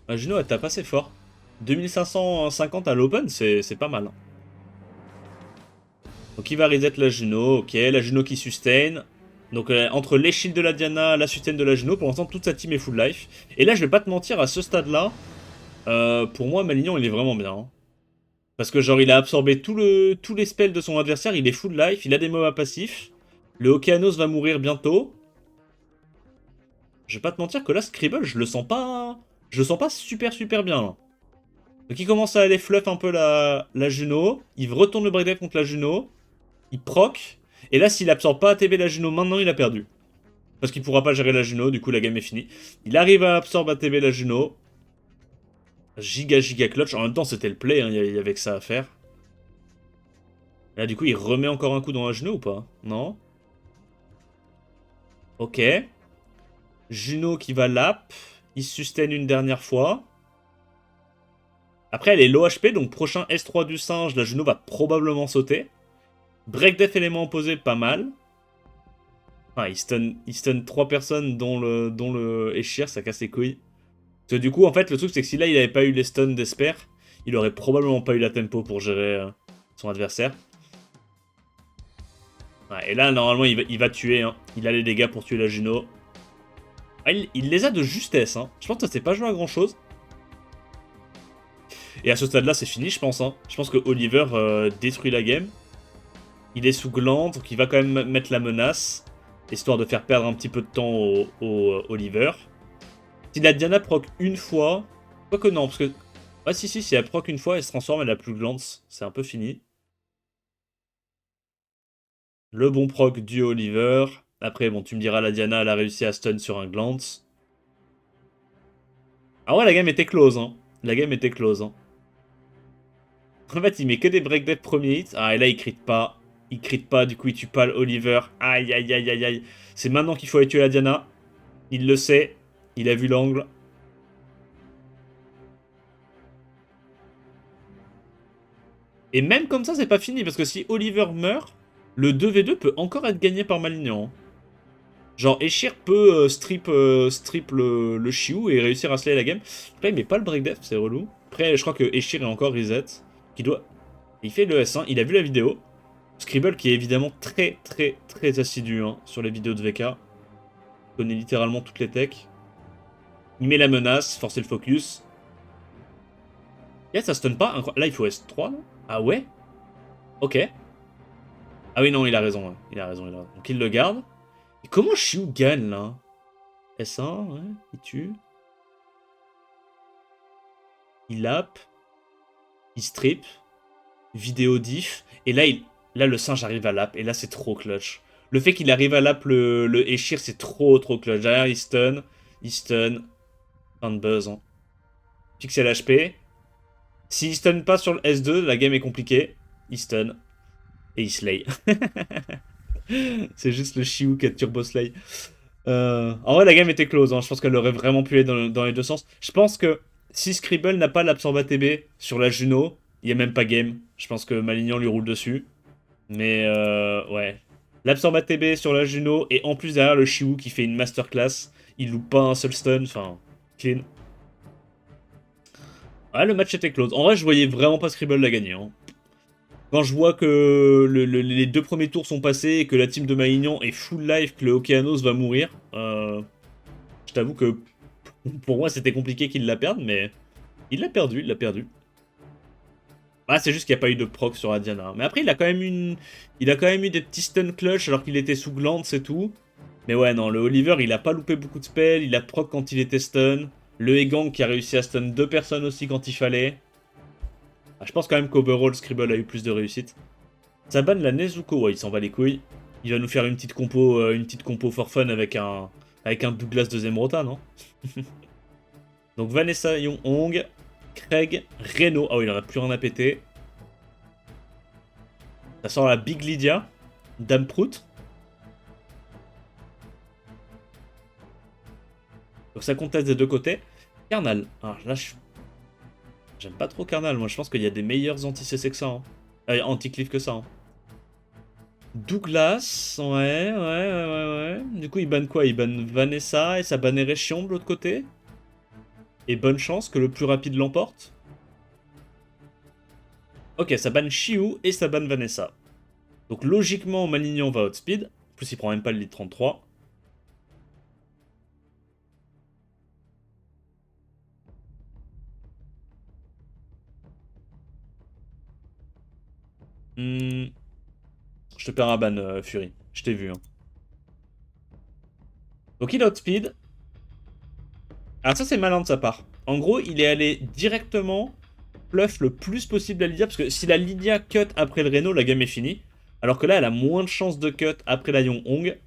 La Juno elle tape assez fort. 2550 à l'open, c'est pas mal. Donc il va reset la Juno, ok, la Juno qui sustain. Donc entre les shields de la Diana, la sustain de la Juno, pour l'instant toute sa team est full life. Et là je vais pas te mentir, à ce stade là, pour moi Malignon il est vraiment bien. Hein. Parce que genre il a absorbé tous les spells de son adversaire, il est full life, il a des mobs à passif. Le Okeanos va mourir bientôt. Je vais pas te mentir que là Scribble je le sens pas. Je le sens pas super bien là. Donc il commence à aller fluff un peu la Juno. Il retourne le breakdive contre la Juno. Il proc. Et là s'il absorbe pas ATB la Juno maintenant il a perdu. Parce qu'il pourra pas gérer la Juno, du coup la game est finie. Il arrive à absorber ATB la Juno. Giga clutch. En même temps c'était le play, hein, il y avait que ça à faire. Là, du coup, il remet encore un coup dans la Juno ou pas? Non? Ok. Juno qui va lap. Il sustain une dernière fois. Après, elle est low HP, donc prochain S3 du singe, la Juno va probablement sauter. Break Death élément opposé, pas mal. Enfin, il stun 3 personnes, dont le Eshir, ça casse les couilles. Parce que du coup, en fait, le truc, c'est que si là, il avait pas eu les stuns d'Esper, il aurait probablement pas eu la tempo pour gérer son adversaire. Ouais, et là, normalement, il va tuer. Hein. Il a les dégâts pour tuer la Juno. Ah, il les a de justesse. Hein. Je pense que ça s'est pas joué à grand chose. Et à ce stade-là, c'est fini, je pense. Hein. Je pense que Oliver détruit la game. Il est sous glande, donc il va quand même mettre la menace. Histoire de faire perdre un petit peu de temps au Oliver. Si la Diana proc une fois. Quoique non, parce que. Ouais, si elle proc une fois, elle se transforme, elle a plus glance. C'est un peu fini. Le bon proc du Oliver. Après, bon, tu me diras, la Diana, elle a réussi à stun sur un glance. Ah ouais, la game était close, hein. La game était close, hein. En fait, il met que des break dead premier hit. Ah, et là, il crit pas. Il crit pas, du coup, il tue pas Oliver. Aïe. C'est maintenant qu'il faut aller tuer la Diana. Il le sait. Il a vu l'angle. Et même comme ça, c'est pas fini. Parce que si Oliver meurt, le 2v2 peut encore être gagné par Malignan. Genre, Eshir peut strip le Shiu et réussir à slayer la game. Après, il met pas le break death, c'est relou. Après, je crois que Eshir est encore reset. Qui doit... Il fait le S1, il a vu la vidéo. Scribble qui est évidemment très assidu hein, sur les vidéos de VK. Il connaît littéralement toutes les techs. Il met la menace, forcer le focus. Yeah, ça stun pas. Là, il faut S3, non? Ah ouais? Ok. Ah oui, non, il a raison. Ouais. Il a raison. Donc il le garde. Et comment Shiu gagne, là? S1, ouais, il tue. Il lap. Il strip. Vidéo diff. Et là, le singe arrive à lap. Et là, c'est trop clutch. Le fait qu'il arrive à lap le Eshir, c'est trop clutch. Derrière, il stun. Il stun. Fin de buzz. Hein. Pixel HP. S'il stun pas sur le S2, la game est compliquée. Il stun. Et il slay. C'est juste le Shiu qui a turbo slay. En vrai, la game était close. Hein. Je pense qu'elle aurait vraiment pu aller dans les deux sens. Je pense que si Scribble n'a pas l'absorbe ATB sur la Juno, il n'y a même pas game. Je pense que Malignan lui roule dessus. Mais ouais. L'absorbe ATB sur la Juno et en plus derrière le Shiu qui fait une masterclass. Il loupe pas un seul stun. Enfin, clean. Ouais, le match était close. En vrai, je voyais vraiment pas Scribble la gagner. Hein. Quand je vois que les deux premiers tours sont passés et que la team de Malignan est full life, que le Okeanos va mourir, je t'avoue que pour moi c'était compliqué qu'il la perde, mais il l'a perdu. Ah, c'est juste qu'il n'y a pas eu de proc sur la Diana. Mais après, il a quand même il a quand même eu des petits stun clutch alors qu'il était sous glande, c'est tout. Mais ouais, non, le Oliver, il a pas loupé beaucoup de spells, il a proc quand il était stun. Le Egang qui a réussi à stun 2 personnes aussi quand il fallait. Ah, je pense quand même qu'overall, Scribble a eu plus de réussite. Ça banne la Nezuko, ouais, il s'en va les couilles. Il va nous faire une petite compo for fun avec un Douglas deuxième rota, non? Donc Vanessa, Young Hong, Craig, Reno. Ah oui, il en a plus rien à péter. Ça sort la Big Lydia, Dame Prout. Donc ça conteste des deux côtés. Carnal. Alors là, j'aime pas trop Carnal. Moi, je pense qu'il y a des meilleurs anti-CC que ça. Hein. Anti-cliff que ça. Hein. Douglas, ouais. Du coup, il banne quoi? Il banne Vanessa et ça banne Erechion de l'autre côté. Et bonne chance que le plus rapide l'emporte. Ok, ça banne Shiu et ça banne Vanessa. Donc logiquement, Malignon va outspeed. En plus, il prend même pas le lead 33. Je te perds un ban, Fury. Je t'ai vu. Hein. Donc il outspeed. Alors ça, c'est malin de sa part. En gros, il est allé directement fluff le plus possible la Lydia. Parce que si la Lydia cut après le Reno, la game est finie. Alors que là, elle a moins de chances de cut après la Young Hong.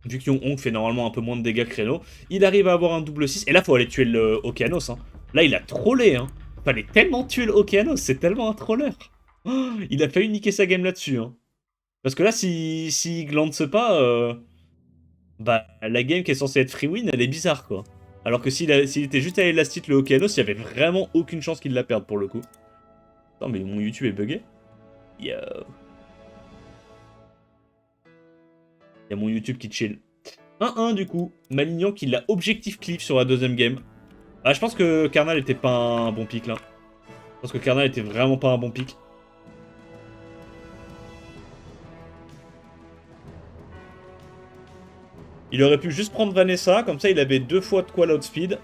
Vu que Young Hong fait normalement un peu moins de dégâts que Reno. Il arrive à avoir un double 6. Et là, faut aller tuer le Okeanos. Hein. Là, il a trollé. Hein. Fallait tellement tuer le Okeanos. C'est tellement un troller. Oh, il a failli niquer sa game là-dessus. Hein. Parce que là, si glance pas, bah la game qui est censée être free win, elle est bizarre quoi. Alors que s'il était juste allé last hit le Okeanos, il y avait vraiment aucune chance qu'il la perde pour le coup. Attends, mais mon YouTube est bugué. Yo. Il y a mon YouTube qui chill. 1-1 du coup. Malignan qui l'a objectif cliff sur la deuxième game. Ah, je pense que Karnal était pas un bon pick là. Je pense que Karnal était vraiment pas un bon pick. Il aurait pu juste prendre Vanessa, comme ça il avait 2 fois de quoi l'outspeed.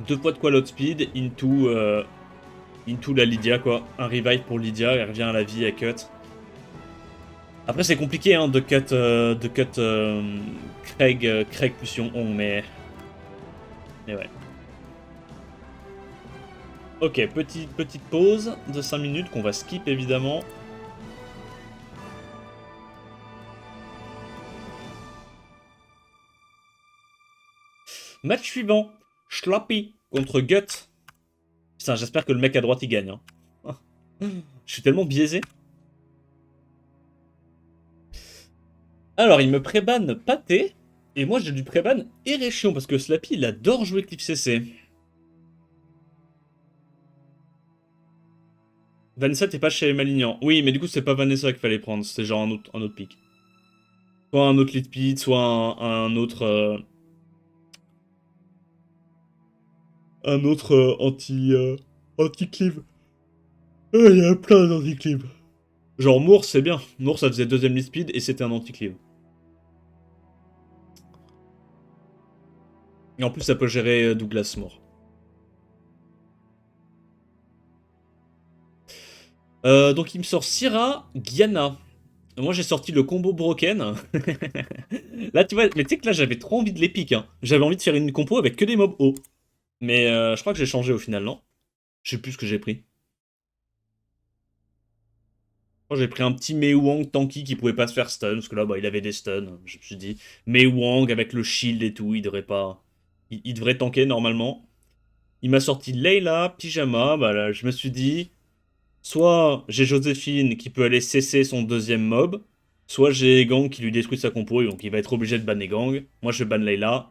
2 fois de quoi l'outspeed into la Lydia quoi. Un revive pour Lydia, elle revient à la vie, elle cut. Après c'est compliqué hein, de cut Craig plus Young, mais ouais. Ok, petite pause de 5 minutes qu'on va skip évidemment. Match suivant, Schlappy contre Gut. Putain, j'espère que le mec à droite il gagne. Hein. Je suis tellement biaisé. Alors, il me prébanne Pâté. Et moi, j'ai du préban Erechion. Parce que Slappy, il adore jouer Clip CC. Vanessa, t'es pas chez Malignan. Oui, mais du coup, c'est pas Vanessa qu'il fallait prendre. C'était genre un autre pick. Soit un autre lead pit, soit un autre... un autre anti-cleave. Il y a plein d'anti-cleave. Genre Moore, c'est bien. Moore, ça faisait deuxième lead speed et c'était un anti-cleave. Et en plus, ça peut gérer Douglas Moore. Donc il me sort Syrah, Guyana. Moi j'ai sorti le combo broken. Là tu vois, mais tu sais que là j'avais trop envie de l'épique. Hein. J'avais envie de faire une compo avec que des mobs hauts. Mais je crois que j'ai changé au final, non? Je sais plus ce que j'ai pris. Je crois que j'ai pris un petit Mei Wang tanky qui pouvait pas se faire stun. Parce que là bah, il avait des stuns. Je me suis dit, Mei Wang avec le shield et tout, il devrait pas. Il devrait tanker normalement. Il m'a sorti Layla, Pyjama. Bah là, je me suis dit. Soit j'ai Joséphine qui peut aller cesser son deuxième mob, soit j'ai Egang qui lui détruit sa compo, et donc il va être obligé de ban Egang. Moi je ban Layla.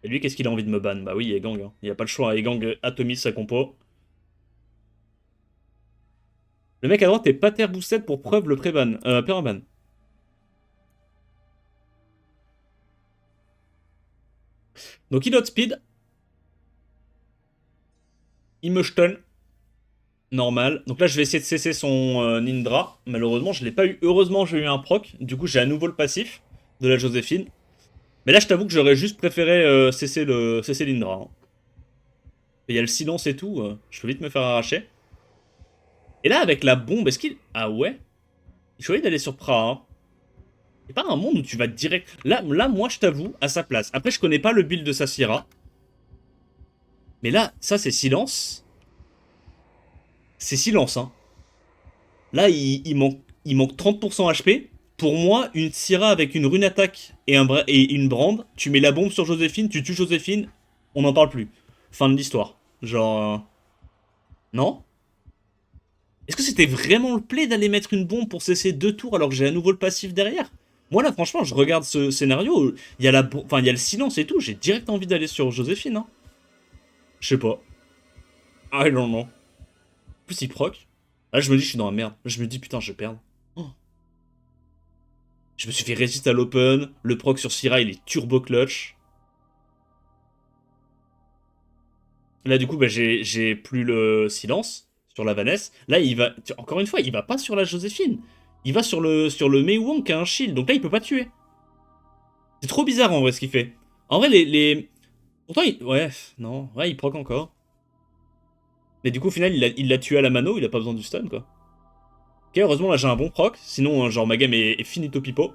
Et lui, qu'est-ce qu'il a envie de me ban? Bah oui, Egang. Hein. Il n'y a pas le choix. Egang atomise sa compo. Le mec à droite est pater boosted pour preuve le pré-ban. Permaban. Donc il outspeed. Il me stun. Normal. Donc là, je vais essayer de cesser son Nindra. Malheureusement, je l'ai pas eu. Heureusement, j'ai eu un proc. Du coup, j'ai à nouveau le passif de la Joséphine. Mais là, je t'avoue que j'aurais juste préféré cesser l'Indra, hein. Il y a le silence et tout, je peux vite me faire arracher. Et là, avec la bombe, est-ce qu'il... Ah ouais? Il choisit d'aller sur Praha, hein. C'est pas un monde où tu vas direct... Là, moi, je t'avoue, à sa place. Après, je connais pas le build de Saphira. Mais là, ça, c'est silence. C'est silence, hein. Là, il manque 30% HP. Pour moi, une Syrah avec une rune attaque et une brande, tu mets la bombe sur Joséphine, tu tues Joséphine, on n'en parle plus. Fin de l'histoire. Genre... non? Est-ce que c'était vraiment le play d'aller mettre une bombe pour cesser 2 tours alors que j'ai à nouveau le passif derrière? Moi là franchement je regarde ce scénario, il y a enfin il y a le silence et tout, j'ai direct envie d'aller sur Joséphine, hein. Je sais pas. I don't know. En plus il proc. Là je me dis je suis dans la merde. Là, je me dis putain je vais perdre. Oh. Je me suis fait resist à l'open, le proc sur Syrah il est turbo clutch. Là du coup bah, j'ai plus le silence sur la Vanessa. Là il va, encore une fois il va pas sur la Joséphine. Il va sur le Mei Wong qui a un shield, donc là il peut pas tuer. C'est trop bizarre en vrai ce qu'il fait. En vrai, pourtant, ouais, non, ouais, il proc encore. Mais du coup, au final, il l'a tué à la mano, il a pas besoin du stun, quoi. Ok, heureusement, là, j'ai un bon proc. Sinon, genre, ma game est finito pipo.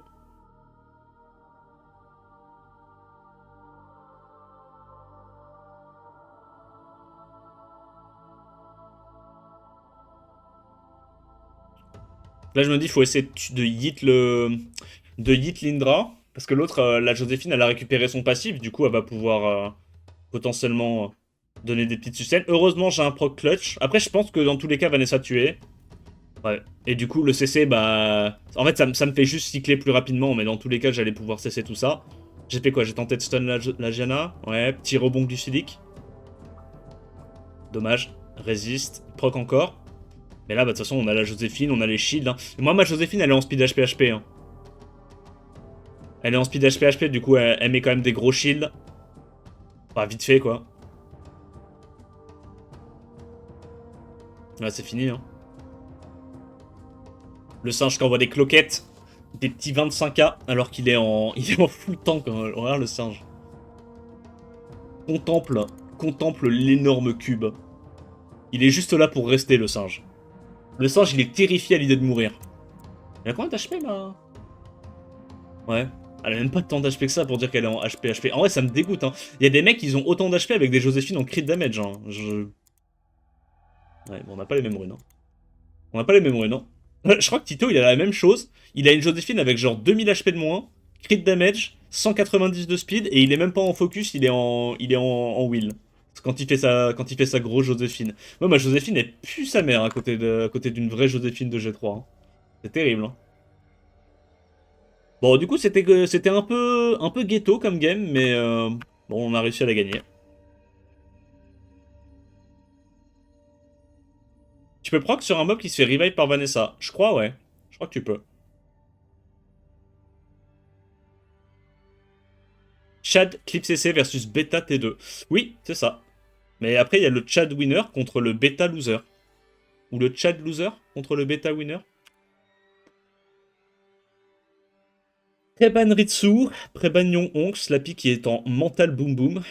Là, je me dis, il faut essayer de hit l'Indra. Parce que l'autre, la Joséphine, elle a récupéré son passif. Du coup, elle va pouvoir potentiellement donner des petites sucelles. Heureusement, j'ai un proc clutch. Après, je pense que dans tous les cas, Vanessa tué. Ouais. Et du coup, le CC, bah... En fait, ça me fait juste cycler plus rapidement, mais dans tous les cas, j'allais pouvoir cesser tout ça. J'ai fait quoi? J'ai tenté de stun la Gianna. Ouais, petit rebond glucidique. Dommage. Résiste. Proc encore. Mais là, bah, de toute façon, on a la Joséphine, on a les shields, hein. Et moi, ma Joséphine, elle est en speed HP, hein. Elle est en speed HP, du coup, elle met quand même des gros shields. Enfin, vite fait, quoi. Là, c'est fini, hein. Le singe qui envoie des cloquettes. Des petits 25k, alors qu'il est en... Il est en full tank, hein. Regarde le singe. Contemple l'énorme cube. Il est juste là pour rester, le singe. Le singe, il est terrifié à l'idée de mourir. Il a combien d'HP, là? Ouais. Elle a même pas tant d'HP que ça pour dire qu'elle est en HP. En vrai, ça me dégoûte, hein. Il y a des mecs, ils ont autant d'HP avec des Joséphine en crit damage, hein. Ouais, bon, on n'a pas les mêmes runes, hein. On n'a pas les mêmes runes, hein. Je crois que Tito, il a la même chose. Il a une Joséphine avec genre 2000 HP de moins, crit damage, 190 de speed, et il est même pas en focus, il est en will. Quand il fait sa grosse Joséphine. Moi, ma Joséphine, elle pue sa mère à côté d'une vraie Joséphine de G3, hein. C'est terrible, hein. Bon, du coup, c'était un peu ghetto comme game, mais bon, on a réussi à la gagner. Tu peux proc sur un mob qui se fait revive par Vanessa. Je crois, ouais. Je crois que tu peux. Chad Clip CC versus Beta T2. Oui, c'est ça. Mais après, il y a le Chad winner contre le Beta loser. Ou le Chad loser contre le Beta winner. Preban Ritsu, Preban Yon Onks, la pique qui est en mental boom boom.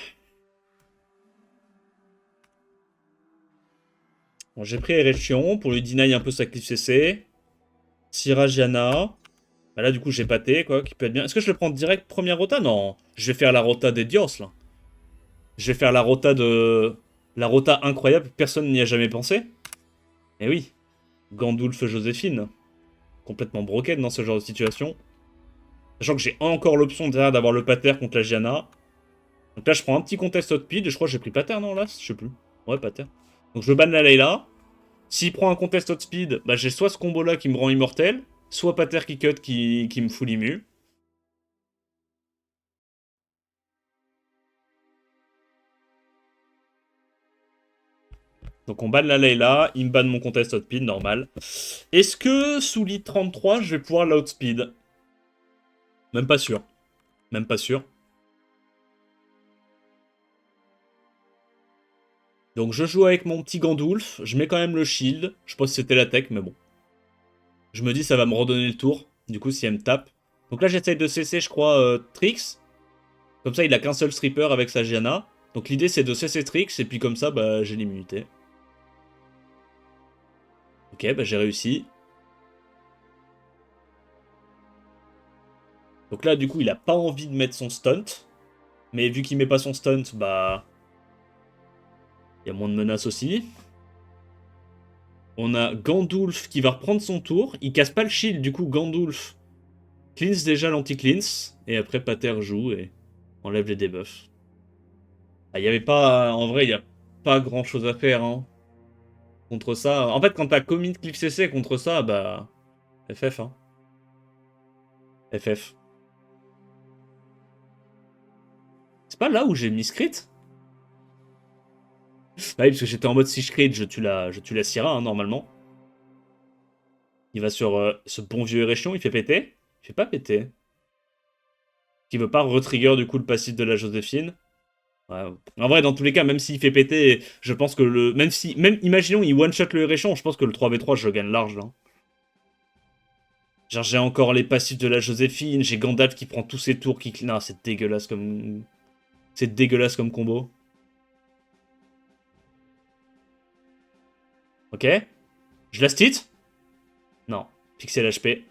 Bon, j'ai pris Erechion pour lui deny un peu sa Clip CC. Siragiana. Bah là, du coup, j'ai pâté, quoi, qui peut être bien. Est-ce que je le prends direct première rota? Non. Je vais faire la rota des Dios, là. Je vais faire la rota de... La rota incroyable, personne n'y a jamais pensé. Eh oui. Gandulf Joséphine. Complètement broken dans ce genre de situation. Sachant que j'ai encore l'option derrière d'avoir le pater contre la Gianna. Donc là, je prends un petit contest hot speed. Je crois que j'ai pris pater, non, là? Je sais plus. Ouais, pater. Donc je banne la Layla. S'il prend un contest hot speed, bah j'ai soit ce combo-là qui me rend immortel, soit pater qui cut qui me fout l'immu. Donc on banne la Layla, il me banne mon contest outspeed, normal. Est-ce que sous lead 33, je vais pouvoir l'outspeed? Même pas sûr. Même pas sûr. Donc je joue avec mon petit Gandulf, je mets quand même le shield. Je pense que c'était la tech, mais bon. Je me dis ça va me redonner le tour, du coup si elle me tape. Donc là j'essaye de cesser, je crois, Trix. Comme ça, il a qu'un seul stripper avec sa Gianna. Donc l'idée, c'est de cesser Trix, et puis comme ça, bah, j'ai l'immunité. Ok, bah j'ai réussi. Donc là, du coup, il a pas envie de mettre son stunt. Mais vu qu'il met pas son stunt, bah... il y a moins de menaces aussi. On a Gandulf qui va reprendre son tour. Il casse pas le shield, du coup, Gandulf cleanse déjà l'anti-cleanse. Et après, Pater joue et enlève les debuffs. Ah, il y avait pas... En vrai, il y a pas grand chose à faire, hein. Contre ça... En fait, quand t'as commit Cliff CC contre ça, bah... FF, hein. FF. C'est pas là où j'ai mis Crit? Bah oui, parce que j'étais en mode si je crit, je tue la Syrah, hein, normalement. Il va sur ce bon vieux Erechion, il fait péter. Il fait pas péter. Il veut pas retrigger du coup le passif de la Joséphine. Ouais. En vrai, dans tous les cas, même s'il fait péter, je pense que le... Même si... Même, imaginons, il one-shot le Erechion, je pense que le 3v3, je le gagne large, là. Genre, j'ai encore les passifs de la Joséphine, j'ai Gandalf qui prend tous ses tours, qui... Non, c'est dégueulasse comme... C'est dégueulasse comme combo. Ok. Je la stit? Non. Pixel HP.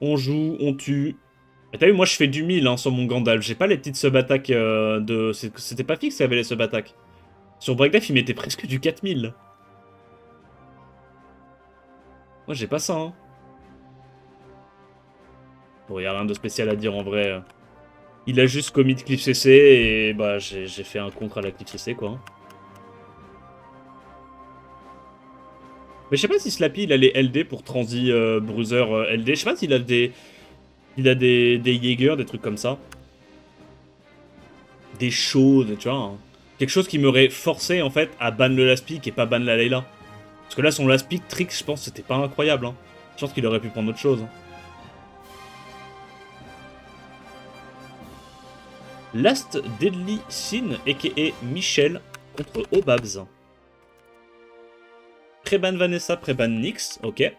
On joue, on tue. Et t'as vu, moi je fais du 1000 hein, sur mon Gandalf. J'ai pas les petites sub-attaques de... C'était pas fixe qu'il y avait les sub-attaques. Sur Breakdef, il mettait presque du 4000. Moi j'ai pas ça, hein. Bon, y a rien de spécial à dire en vrai. Il a juste commit Cliff CC et bah j'ai fait un contre à la Cliff CC quoi. Mais je sais pas si Slappy il a les LD pour Transi Bruiser LD. Je sais pas s'il a des... Il a des Jaeger, des trucs comme ça. Des chaudes, tu vois. Hein. Quelque chose qui m'aurait forcé en fait à ban le Laspic et pas ban la Layla. Parce que là son Laspic trick je pense c'était pas incroyable. Hein. Je pense qu'il aurait pu prendre autre chose. Hein. Last Deadly Sin, a.k.a. Michel, contre Obabs. Préban Vanessa, Préban Nyx, ok.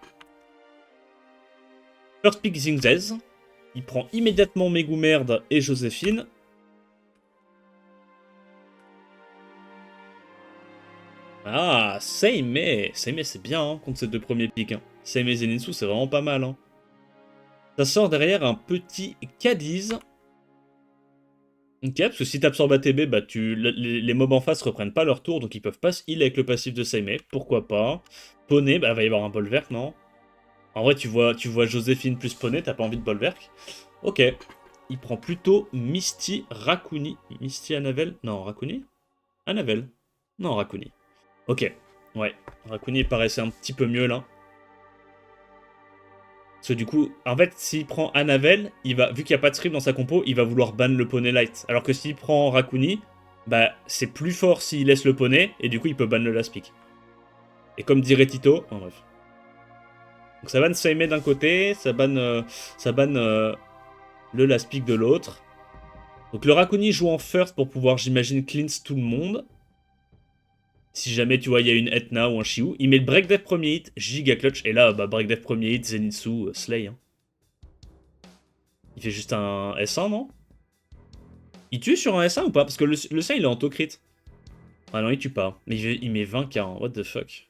First pick Zingzez. Il prend immédiatement Mégumerde et Joséphine. Ah, Seimei. Seimei c'est bien hein, contre ces deux premiers picks. Hein. Seimei Zenitsu c'est vraiment pas mal. Hein. Ça sort derrière un petit Cadiz. Ok, parce que si t'absorbes ATB, bah les mobs en face reprennent pas leur tour, donc ils peuvent pas se heal avec le passif de Seimei. Pourquoi pas. Poney, bah va y avoir un Bolverk, non? En vrai, tu vois Joséphine plus Poney, t'as pas envie de Bolverk. Ok. Il prend plutôt Misty Rakuni. Misty Anavel? Non, Rakuni? Anavel. Non, Rakuni. Ok. Ouais. Rakuni paraissait un petit peu mieux là. Parce que du coup, en fait, s'il prend Anavel, il va, vu qu'il n'y a pas de script dans sa compo, il va vouloir ban le poney light. Alors que s'il prend Rakuni, bah c'est plus fort s'il laisse le poney, et du coup il peut ban le last pick. Et comme dirait Tito, en bref. Donc ça banne Seimei d'un côté, ça banne le last pick de l'autre. Donc le Rakuni joue en first pour pouvoir, j'imagine, cleanse tout le monde. Si jamais, tu vois, il y a une Etna ou un Shiu. Il met le Break Death premier hit, giga clutch. Et là, bah, Break Death premier hit, Zenitsu, Slay. Hein. Il fait juste un S1, non? Il tue sur un S1 ou pas? Parce que le S1, il est en auto-crit. Ah non, il tue pas. Mais il met 20k, hein. What the fuck.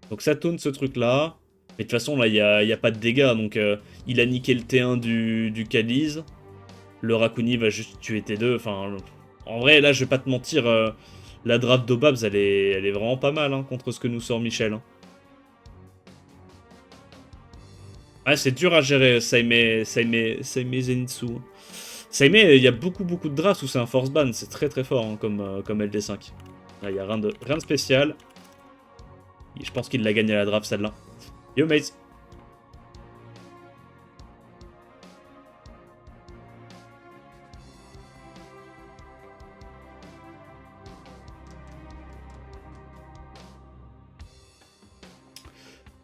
Donc ça tourne ce truc-là. Mais de toute façon, là, il y a pas de dégâts. Donc il a niqué le T1 du Cadiz. Le Rakuni va juste tuer T2. Enfin, en vrai, là, je vais pas te mentir... la draft d'Obabs, elle est vraiment pas mal hein, contre ce que nous sort Michel. Hein. Ah, c'est dur à gérer, Seimei Zenitsu. Seimei, il y a beaucoup de drafts où c'est un force ban, c'est très fort hein, comme LD5. Là, il n'y a rien de spécial. Je pense qu'il l'a gagné à la draft celle-là. Yo mate.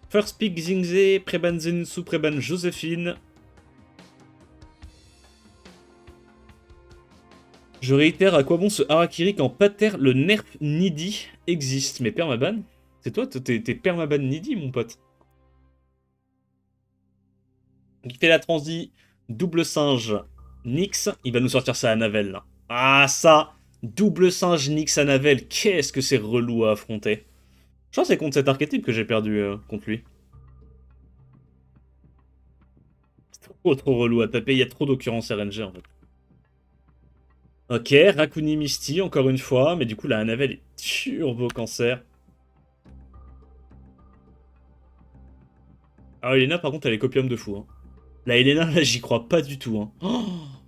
First pick Zingze, Preban Zenitsu, Preban Joséphine. Je réitère à quoi bon ce Harakiri quand Pater le nerf needy existe. Mais permaban? C'est toi, t'es permaban needy mon pote. Donc il fait la transi, double singe, Nyx, il va nous sortir ça à Navel là. Ah ça, double singe Nyx à Navel, qu'est-ce que c'est relou à affronter. Je pense que c'est contre cet archétype que j'ai perdu contre lui. C'est trop relou à taper, il y a trop d'occurrences RNG en fait. Ok, Rakuni Misty encore une fois, mais du coup la Navel est turbo cancer. Alors Elena par contre elle est copium de fou. Hein. La Elena là j'y crois pas du tout. Hein. Oh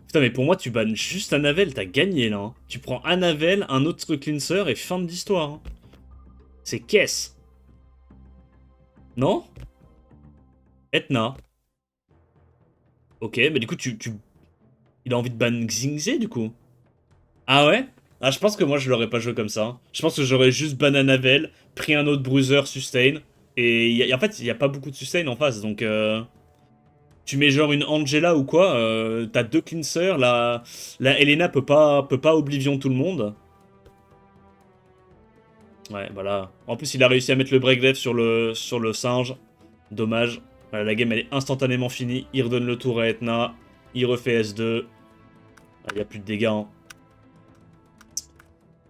putain mais pour moi tu bannes juste Anavel, t'as gagné là. Hein. Tu prends Anavel, un autre cleanser et fin de l'histoire. Hein. C'est qu'est-ce. Non? Etna. Ok, mais du coup il a envie de ban Xingze du coup. Ah ouais? Ah je pense que moi je l'aurais pas joué comme ça. Hein. Je pense que j'aurais juste ban Anavel, pris un autre bruiser sustain. Et en fait il y a pas beaucoup de sustain en face donc... Tu mets genre une Angela ou quoi, t'as deux cleansers, la Elena peut pas Oblivion tout le monde. Ouais, voilà. En plus, il a réussi à mettre le break death sur le singe. Dommage. Voilà, la game, elle est instantanément finie. Il redonne le tour à Etna. Il refait S2. Il n'y a plus de dégâts. Hein.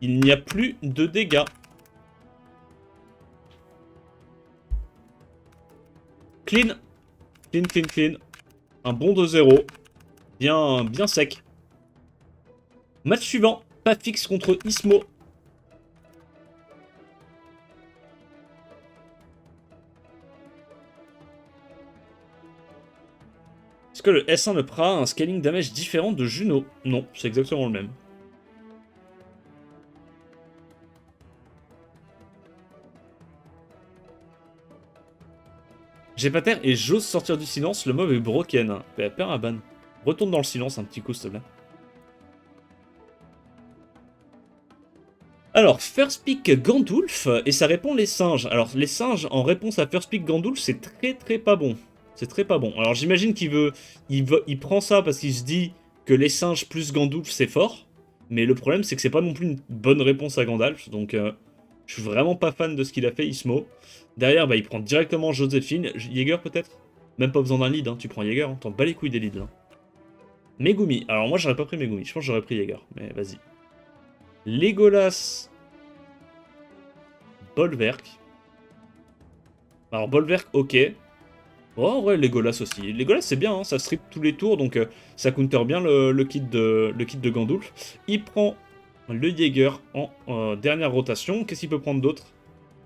Il n'y a plus de dégâts. Clean. Clean, clean, clean. Un bon 2-0. Bien sec. Match suivant. Pas fixe contre Ismo. Est-ce que le S1 ne fera un scaling damage différent de Juno? Non, c'est exactement le même. J'ai pas terre et j'ose sortir du silence, le mob est broken. Père à ban. Retourne dans le silence un petit coup, s'il te plaît. Alors, First Pick Gandulf, et ça répond les singes. Alors, les singes, en réponse à First Pick Gandulf, c'est très pas bon. C'est très pas bon. Alors, j'imagine il prend ça parce qu'il se dit que les singes plus Gandulf, c'est fort. Mais le problème, c'est que c'est pas non plus une bonne réponse à Gandalf. Donc, je suis vraiment pas fan de ce qu'il a fait, Ismo. Derrière, bah, il prend directement Joséphine. Jäger, peut-être? Même pas besoin d'un lead, hein. Tu prends Jäger, hein. T'en bats les couilles des leads, là. Megumi. Alors, moi, j'aurais pas pris Megumi. Je pense que j'aurais pris Jäger. Mais vas-y. Legolas. Bolverk. Alors, Bolverk, ok. Oh, en vrai, Legolas aussi. Legolas, c'est bien, hein, ça strip tous les tours, donc ça counter bien le kit de Gandulf. Il prend le Jäger en dernière rotation. Qu'est-ce qu'il peut prendre d'autre?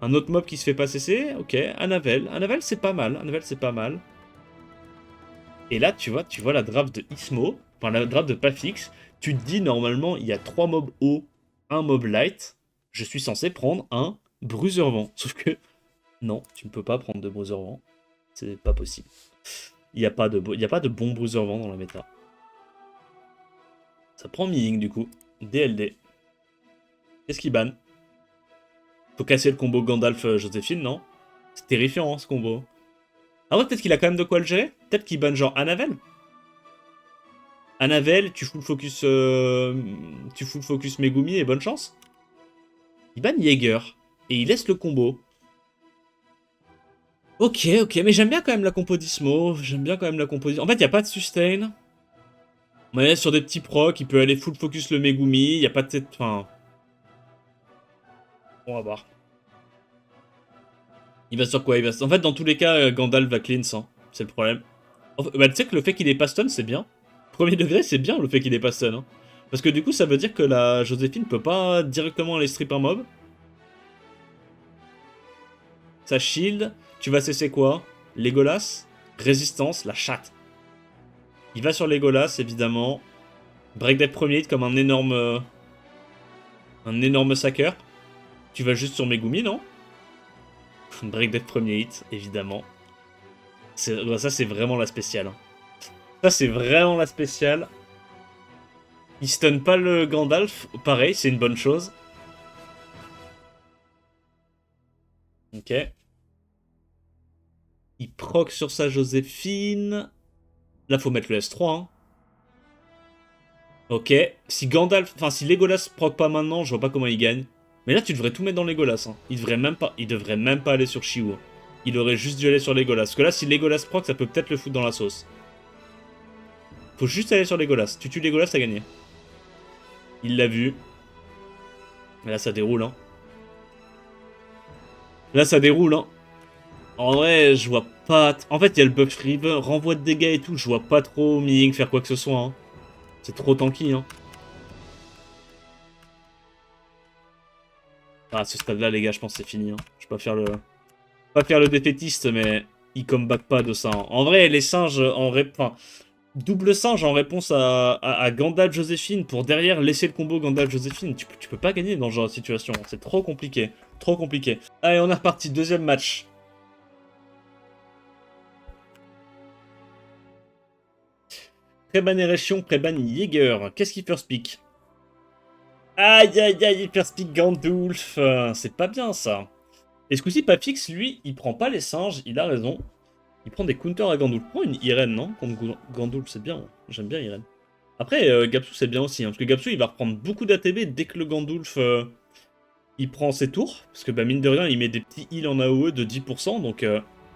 Un autre mob qui se fait pas cesser. Ok, Anavel. Anavel, c'est pas mal. Anavel, c'est pas mal. Et là, tu vois la draft de Ismo, enfin la draft de Pafix. Tu te dis, normalement, il y a 3 mobs haut, un mob light. Je suis censé prendre un Bruiser Vent. Sauf que, non, tu ne peux pas prendre de Bruiser Vent. C'est pas possible. Il n'y a pas de bon Bruiser Vent dans la méta. Ça prend Miying du coup. DLD. Qu'est-ce qui banne? Faut casser le combo Gandalf-Joséphine, non? C'est terrifiant, hein, ce combo. Ah ouais, peut-être qu'il a quand même de quoi le gérer? Peut-être qu'il banne genre Anavel? Anavel, tu full focus Megumi et bonne chance. Il banne Jäger. Et il laisse le combo. Ok, mais j'aime bien quand même la compo d'Ismo. J'aime bien quand même la compo d'Ismo. En fait, il n'y a pas de sustain. Mais sur des petits procs, il peut aller full focus le Megumi. Il n'y a pas de tête. Enfin. On va voir. Il va sur quoi? En fait, dans tous les cas, Gandalf va cleanse. Hein. C'est le problème. Bah, tu sais que le fait qu'il ait pas stun, c'est bien. Premier degré, c'est bien le fait qu'il ait pas stun. Hein. Parce que du coup, ça veut dire que la Joséphine peut pas directement aller strip un mob. Ça shield. Tu vas cesser quoi? Legolas. Résistance, la chatte. Il va sur Legolas, évidemment. Break death premier hit comme un énorme sacker. Tu vas juste sur Megumi, non? Break death premier hit, évidemment. Ça, c'est vraiment la spéciale. Hein. Ça, c'est vraiment la spéciale. Il stun pas le Gandalf. Pareil, c'est une bonne chose. Ok. Il proc sur sa Joséphine. Là, faut mettre le S3. Hein. Ok. Si Gandalf... Enfin, si Legolas proc pas maintenant, je vois pas comment il gagne. Mais là, tu devrais tout mettre dans Legolas. Hein. Il devrait même pas aller sur Shiwu. Hein. Il aurait juste dû aller sur Legolas. Parce que là, si Legolas proc, ça peut peut-être le foutre dans la sauce. Faut juste aller sur Legolas. Tu tues Legolas, t'as gagné. Il l'a vu. Là, ça déroule, hein. Là, ça déroule, hein. En vrai, je vois pas... En fait, il y a le buff River, renvoi de dégâts et tout. Je vois pas trop Ming faire quoi que ce soit, hein. C'est trop tanky, hein. Ah, à ce stade-là, les gars, je pense que c'est fini, hein. Je vais pas faire le défaitiste, mais il comeback pas de ça, hein. En vrai, les singes, enfin, double singe en réponse à Gandalf-Joséphine pour derrière laisser le combo Gandalf-Joséphine. Tu peux pas gagner dans ce genre de situation. C'est trop compliqué. Trop compliqué. Allez, on est reparti. Deuxième match. Préban Erection, Préban Jäger. Qu'est-ce qu'il first pick? Aïe aïe aïe, il first pick Gandulf. C'est pas bien ça. Et ce coup-ci, Papix, lui, il prend pas les singes. Il a raison. Il prend des counters à Gandulf. Prends une Irène, non? Contre Gandulf, c'est bien. J'aime bien Irène. Après, Gapsou, c'est bien aussi. Hein, parce que Gapsou, il va reprendre beaucoup d'ATB dès que le Gandulf il prend ses tours. Parce que, bah, mine de rien, il met des petits heals en AOE de 10%. Donc,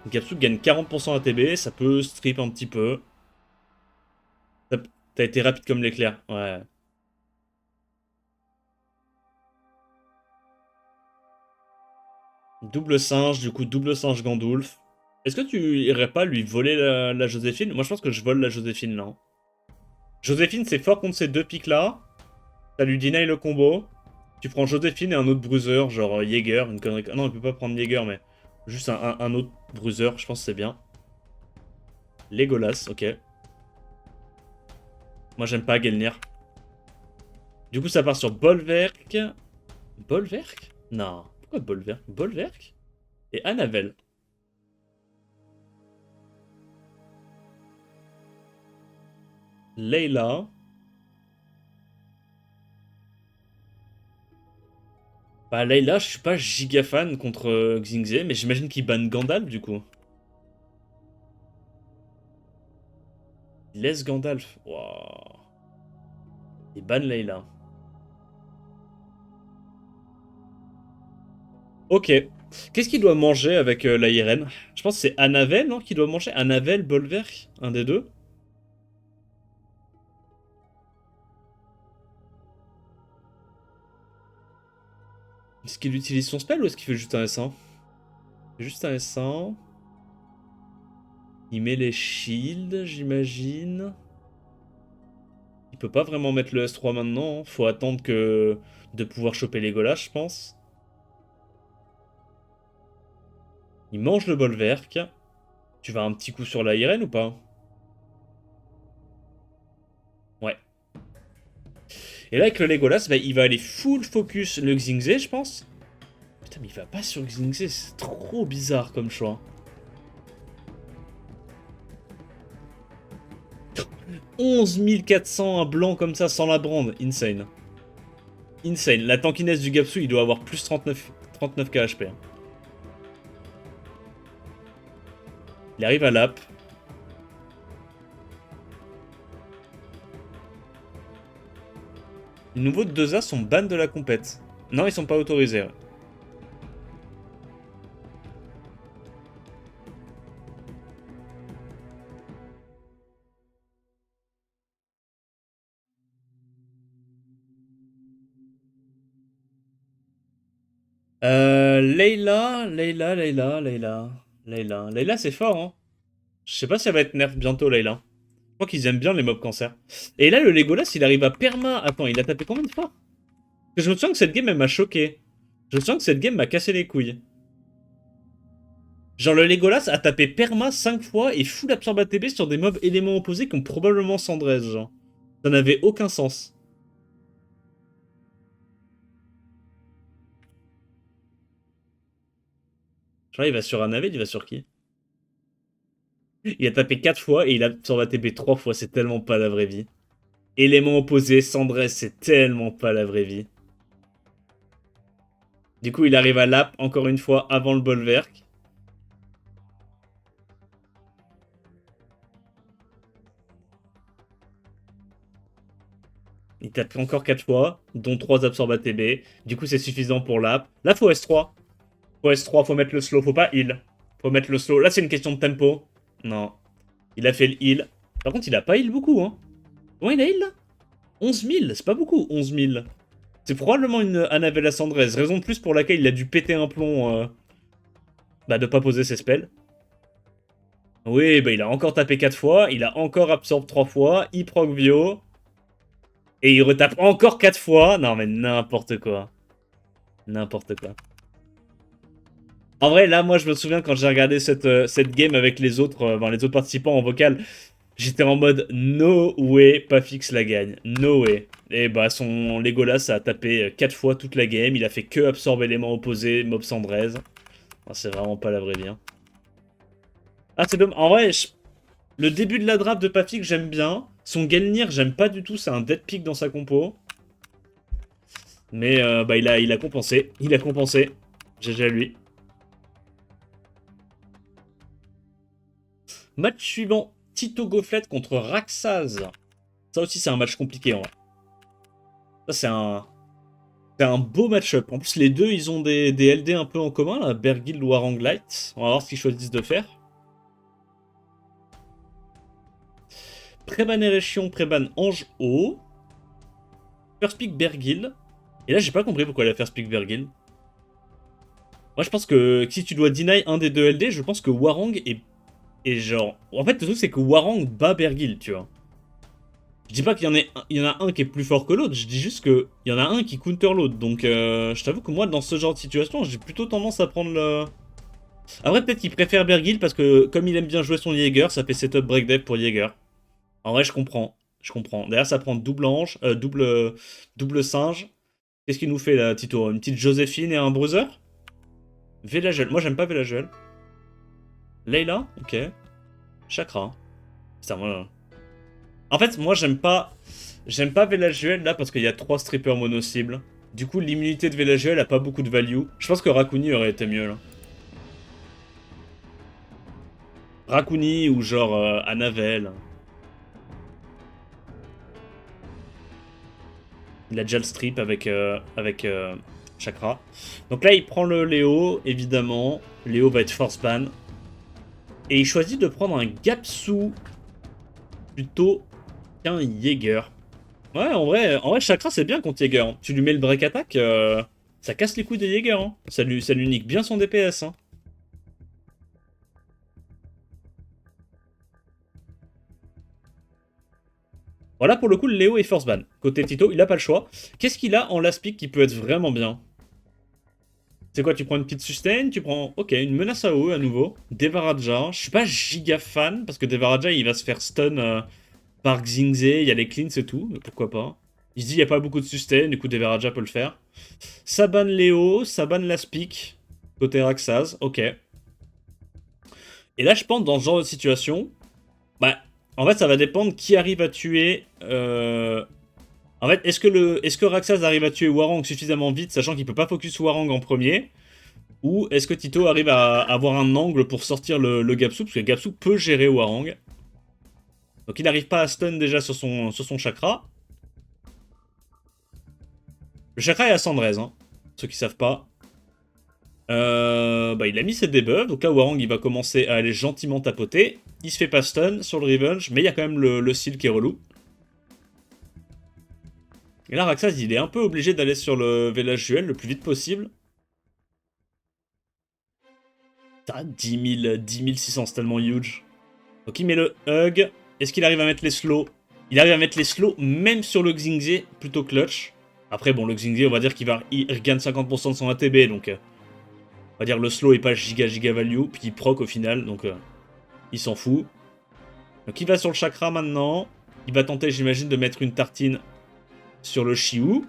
Gapsou gagne 40% ATB. Ça peut strip un petit peu. T'as été rapide comme l'éclair. Ouais. Double singe, du coup, double singe Gandulf. Est-ce que tu irais pas lui voler la Joséphine? Moi, je pense que je vole la Joséphine, là. Joséphine, c'est fort contre ces deux pics-là. Ça lui deny le combo. Tu prends Joséphine et un autre bruiser, genre Jäger, une connerie. Ah non, il peut pas prendre Jäger, mais juste un autre bruiser, je pense que c'est bien. Legolas, ok. Moi, j'aime pas Gelnir. Du coup, ça part sur Bolverk. Bolverk? Non. Pourquoi Bolverk? Bolverk et Anavel. Layla. Bah Layla, je suis pas giga fan contre Xingze, mais j'imagine qu'il banne Gandalf du coup. Il laisse Gandalf. Waouh. Il banne Layla. Ok. Qu'est-ce qu'il doit manger avec la Irène? Je pense que c'est Anavel, non, qu'il doit manger. Anavel, Bolverk, un des deux. Est-ce qu'il utilise son spell ou est-ce qu'il fait juste un S1? Juste un S1. Il met les shields, j'imagine. Il peut pas vraiment mettre le S3 maintenant. Hein. Faut attendre que de pouvoir choper les Legolas, je pense. Il mange le Bolverk. Tu vas un petit coup sur la Irène ou pas? Ouais. Et là, avec le Legolas, bah, il va aller full focus le Xingze, je pense. Putain, mais il va pas sur Xingze, c'est trop bizarre comme choix. 11 400, un blanc comme ça sans la brande. Insane. Insane. La tankiness du Gapsou, il doit avoir plus 39 KHP. Hein. Il arrive à l'ap. Les nouveaux de 2A sont ban de la compète. Non, ils sont pas autorisés. Ouais. Layla, c'est fort, hein. Je sais pas si elle va être nerf bientôt, Layla. Je crois qu'ils aiment bien les mobs cancer. Et là, le Legolas, il arrive à perma... Attends, il a tapé combien de fois? Parce que je me souviens que cette game, elle m'a choqué. Je me souviens que cette game m'a cassé les couilles. Genre, le Legolas a tapé perma 5 fois et full absorbe ATB sur des mobs éléments opposés qui ont probablement Cendresse, genre. Ça n'avait aucun sens. Genre, il va sur un navet, il va sur qui? Il a tapé 4 fois et il absorbe ATB 3 fois, c'est tellement pas la vraie vie. Élément opposé, Cendresse, c'est tellement pas la vraie vie. Du coup, il arrive à lap, encore une fois, avant le Bolverk. Il tape encore 4 fois, dont 3 absorbes ATB. Du coup, c'est suffisant pour lap. Là, faut S3. Faut S3, faut mettre le slow, faut pas heal. Faut mettre le slow. Là, c'est une question de tempo. Non. Il a fait le heal. Par contre, il a pas heal beaucoup, hein. Comment il a heal là? 11 000, c'est pas beaucoup, 11 000. C'est probablement une Annabella Cendresse, raison de plus pour laquelle il a dû péter un plomb bah, de pas poser ses spells. Oui, bah il a encore tapé 4 fois, il a encore absorbe 3 fois, il proc bio, et il retape encore 4 fois. Non mais n'importe quoi. N'importe quoi. En vrai, là, moi, je me souviens quand j'ai regardé cette game avec les autres participants en vocal, j'étais en mode no way, Pafix la gagne. No way. Et bah, son Legolas a tapé 4 fois toute la game, il a fait que absorber l'élément opposé, Mob Cendresse. Ah, c'est vraiment pas la vraie vie. Hein. Ah, c'est dommage. En vrai, le début de la draft de Pafix, j'aime bien. Son Gelnir, j'aime pas du tout, c'est un dead pick dans sa compo. Mais bah, il a compensé. Il a compensé. GG à lui. Match suivant, Tito Gofflet contre Raxaz. Ça aussi, c'est un match compliqué, en vrai. Ça, c'est un beau match-up. En plus, les deux, ils ont des LD un peu en commun, là. Bergil ou Light. On va voir ce qu'ils choisissent de faire. Préban Erechion, Préban Ange Haut. First pick Bergil. Et là, j'ai pas compris pourquoi il a first pick Bergil. Moi, je pense que si tu dois deny un des deux LD, je pense que Warang est genre... En fait, le truc, c'est que Warang bat Bergil, tu vois. Je dis pas il y en a un qui est plus fort que l'autre, je dis juste qu'il y en a un qui counter l'autre. Donc je t'avoue que moi, dans ce genre de situation, j'ai plutôt tendance à prendre le... Après, peut-être qu'il préfère Bergil parce que comme il aime bien jouer son Jaeger, ça fait setup break dev pour Jaeger. En vrai, je comprends. Je comprends. D'ailleurs, ça prend double ange, double singe. Qu'est-ce qu'il nous fait là, Tito? Une petite Joséphine et un bruiser? Velajuel. Moi, j'aime pas Velajuel. Layla? Ok. Chakra. Putain, moi... En fait, moi, j'aime pas... J'aime pas Velajuel là parce qu'il y a 3 strippers mono-cibles. Du coup, l'immunité de Velajuel a pas beaucoup de value. Je pense que Rakuni aurait été mieux là. Rakuni ou genre Anavel. Il a déjà le strip avec Chakra. Donc là, il prend le Léo, évidemment. Léo va être force ban. Et il choisit de prendre un Gapsu plutôt qu'un Jaeger. Ouais, en vrai Chakra, c'est bien contre Jaeger. Hein. Tu lui mets le break attack, ça casse les couilles des Jaeger. Hein. Ça lui nique bien son DPS. Hein. Voilà, pour le coup, Léo est force ban. Côté Tito, il a pas le choix. Qu'est-ce qu'il a en last pick qui peut être vraiment bien? C'est quoi, tu prends une petite sustain, tu prends, ok, une menace à eau à nouveau, Devaraja, je suis pas giga fan, parce que Devaraja il va se faire stun par Xingze, il y a les cleans et tout, mais pourquoi pas. Il se dit il y a pas beaucoup de sustain, du coup Devaraja peut le faire. Saban Léo, Saban last pick, côté Raxaz, ok. Et là je pense dans ce genre de situation, bah en fait ça va dépendre qui arrive à tuer... En fait, est-ce que Raxaz arrive à tuer Warang suffisamment vite, sachant qu'il peut pas focus Warang en premier? Ou est-ce que Tito arrive à avoir un angle pour sortir le Gapsu? Parce que Gapsu peut gérer Warang. Donc il n'arrive pas à stun déjà sur son chakra. Le chakra est à Cendresse, hein. Ceux qui savent pas. Bah, il a mis ses debuffs. Donc là, Warang il va commencer à aller gentiment tapoter. Il se fait pas stun sur le Revenge, mais il y a quand même le seal qui est relou. Et là, Raxaz, il est un peu obligé d'aller sur le Velajuel le plus vite possible. T'as 10 600, c'est tellement huge. Donc il met le hug. Est-ce qu'il arrive à mettre les slows? Il arrive à mettre les slows même sur le Xingze, plutôt clutch. Après, bon, le Xingze, on va dire qu'il regagne 50% de son ATB, donc... on va dire le slow est pas giga value, puis il proc au final, donc... il s'en fout. Donc il va sur le chakra maintenant. Il va tenter, j'imagine, de mettre une tartine sur le Chiou.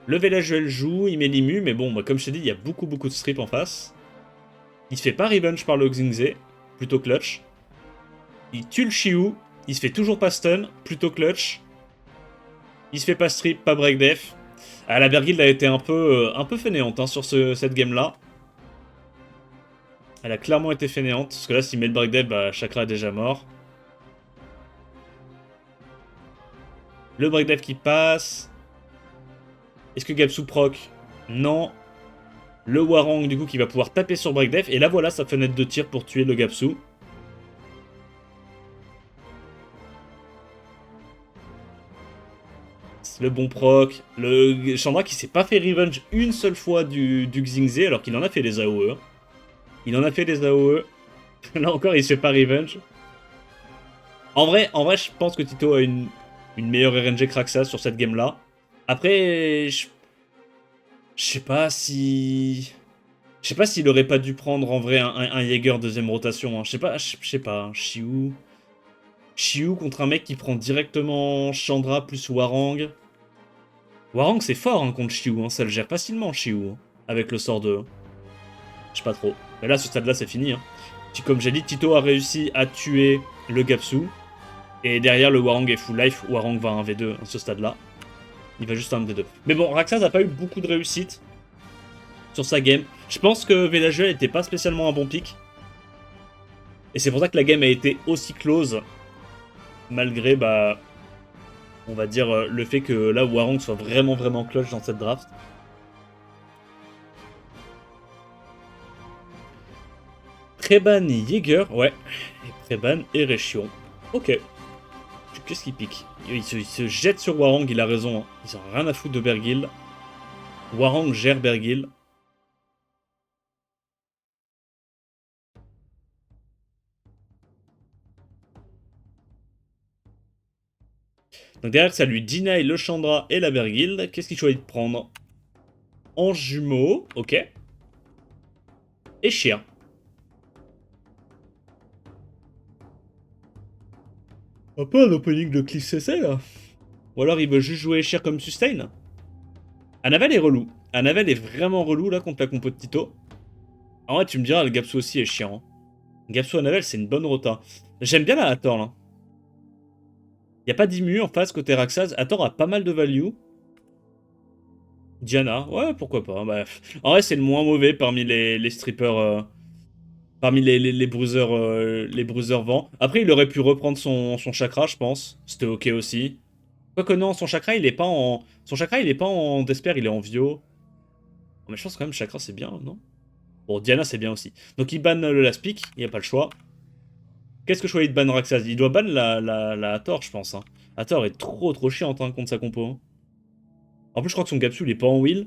Le Velajuel joue, il met l'immu, mais bon, bah, comme je t'ai dit, il y a beaucoup de strip en face. Il se fait pas revenge par le Xingze, plutôt clutch. Il tue le Chiou, il se fait toujours pas stun, plutôt clutch. Il se fait pas strip, pas break def. Ah, la Berguilde a été un peu fainéante hein, sur cette game-là. Elle a clairement été fainéante, parce que là, s'il met le break def, bah, Chakra est déjà mort. Le break def qui passe. Est-ce que Gapsu proc? Non. Le Warang, du coup, qui va pouvoir taper sur break def. Et là, voilà sa fenêtre de tir pour tuer le Gapsu. le bon proc, le Chandra qui s'est pas fait revenge une seule fois du Xingzé, alors qu'il en a fait des AOE. Il en a fait des AOE. Là encore, il se fait pas revenge. En vrai, je pense que Tito a une meilleure RNG que Raxas sur cette game-là. Après, je sais pas si... Je sais pas s'il aurait pas dû prendre en vrai un Jaeger deuxième rotation. Hein. Je sais pas. Shiu contre un mec qui prend directement Chandra plus Warang. Warang c'est fort hein, contre Shiu, hein. Ça le gère facilement Shiu. Hein, avec le sort de... Je sais pas trop. Mais là, ce stade-là, c'est fini. Hein. Comme j'ai dit, Tito a réussi à tuer le Gapsu. Et derrière, le Warang est full life. Warang va 1v2 à ce stade-là. Il va juste 1v2. Mais bon, Raxas n'a pas eu beaucoup de réussite sur sa game. Je pense que Velajuel n'était pas spécialement un bon pick. Et c'est pour ça que la game a été aussi close. Malgré, bah... On va dire le fait que là, Warang soit vraiment clutch dans cette draft. Preban Jaeger, ouais. Et Preban et Réchion. Ok. Qu'est-ce qu'il pique il se jette sur Warang, il a raison. Hein. Ils ont rien à foutre de Bergil. Warang gère Bergil. Donc derrière, ça lui deny le Chandra et la Bergil. Qu'est-ce qu'il choisit de prendre? En jumeau, ok. Et chien. Un peu un opening de Cliff CC là. Ou alors il veut juste jouer Cher comme sustain. Anavel est relou. Anavel est vraiment relou là contre la compo de Tito. En vrai, tu me diras, le Gapsu aussi est chiant. Hein. Gapsu Anavel, c'est une bonne rota. J'aime bien la Hathor là. Y a pas d'immu en face côté Raxas. Hathor a pas mal de value. Diana, ouais, pourquoi pas. Bah, en vrai, c'est le moins mauvais parmi les strippers. Parmi les bruiseurs, vent. Après, il aurait pu reprendre son chakra, je pense. C'était ok aussi. Quoique non, son chakra, il est pas en... Son chakra, il est pas en Despair, il est en Vio. Oh, mais je pense quand même chakra, c'est bien, non? Bon, Diana, c'est bien aussi. Donc, il ban le last pick, il n'y a pas le choix. Qu'est-ce que je choisis de ban Raxas? Il doit ban la Hathor, je pense. Hein. Hathor est trop chiante hein, contre sa compo. Hein. En plus, je crois que son Gapsu, il est pas en wheel.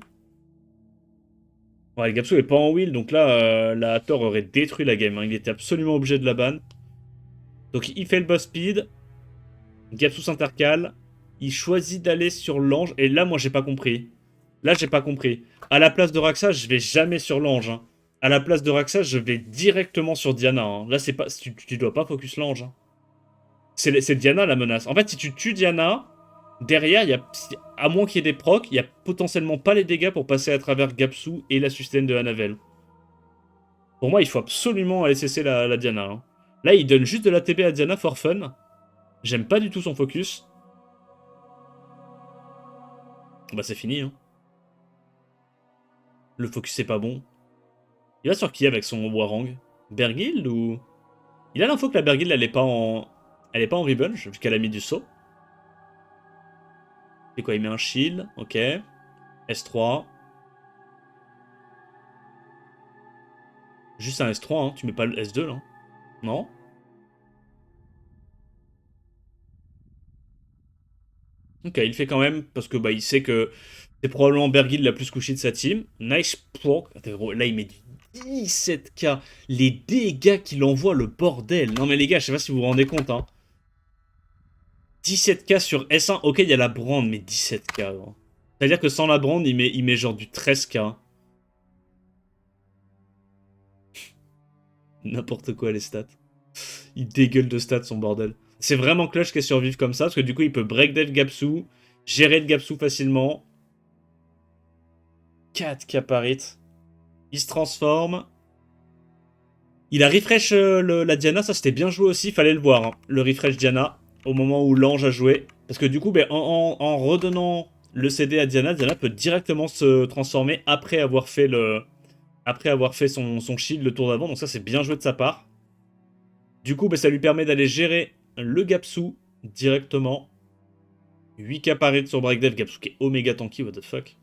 Ouais, le Gapsu est pas en wheel, donc là, la Hathor aurait détruit la game. Hein. Il était absolument obligé de la ban. Donc, il fait le boss speed. Gapsu s'intercale. Il choisit d'aller sur l'ange. Et là, moi, j'ai pas compris. Là, j'ai pas compris. À la place de Raxas, je vais jamais sur l'ange. Hein. À la place de Raxas, je vais directement sur Diana. Hein. Là, c'est pas, tu dois pas focus l'ange. Hein. C'est Diana la menace. En fait, si tu tues Diana, derrière, à moins qu'il y ait des procs, il y a potentiellement pas les dégâts pour passer à travers Gapsu et la sustain de Anavel. Pour moi, il faut absolument aller cesser la Diana. Hein. Là, il donne juste de la TB à Diana for fun. J'aime pas du tout son focus. Bah, c'est fini. Hein. Le focus est pas bon. Il va sur qui avec son Warang? Bergil ou... Il a l'info que la Bergil, elle est pas en... Elle est pas en revenge, vu qu'elle a mis du saut. Et quoi, il met un shield, ok. S3. Juste un S3, hein. Tu mets pas le S2, là. Non? Ok, il fait quand même, parce que bah il sait que c'est probablement Bergil la plus couchée de sa team. Nice proc. Là, il met du 17k. Les dégâts qu'il envoie, le bordel. Non mais les gars, je sais pas si vous vous rendez compte, hein. 17k sur S1, ok, il y a la brand, mais 17k. C'est-à-dire que sans la brand, il met genre du 13k. N'importe quoi les stats. Il dégueule de stats son bordel. C'est vraiment clutch qu'elle survive comme ça, parce que du coup il peut break dev Gapsu, gérer le Gapsu facilement. 4k par hit. Il se transforme. Il a refresh la Diana, ça c'était bien joué aussi, fallait le voir. Hein. Le refresh Diana, au moment où l'ange a joué. Parce que du coup, ben, en redonnant le CD à Diana, Diana peut directement se transformer après avoir fait son shield le tour d'avant. Donc ça c'est bien joué de sa part. Du coup, bah, ça lui permet d'aller gérer le Gapsu directement. 8k par hit sur Breakdev, Gapsu qui est oméga tanky, what the fuck.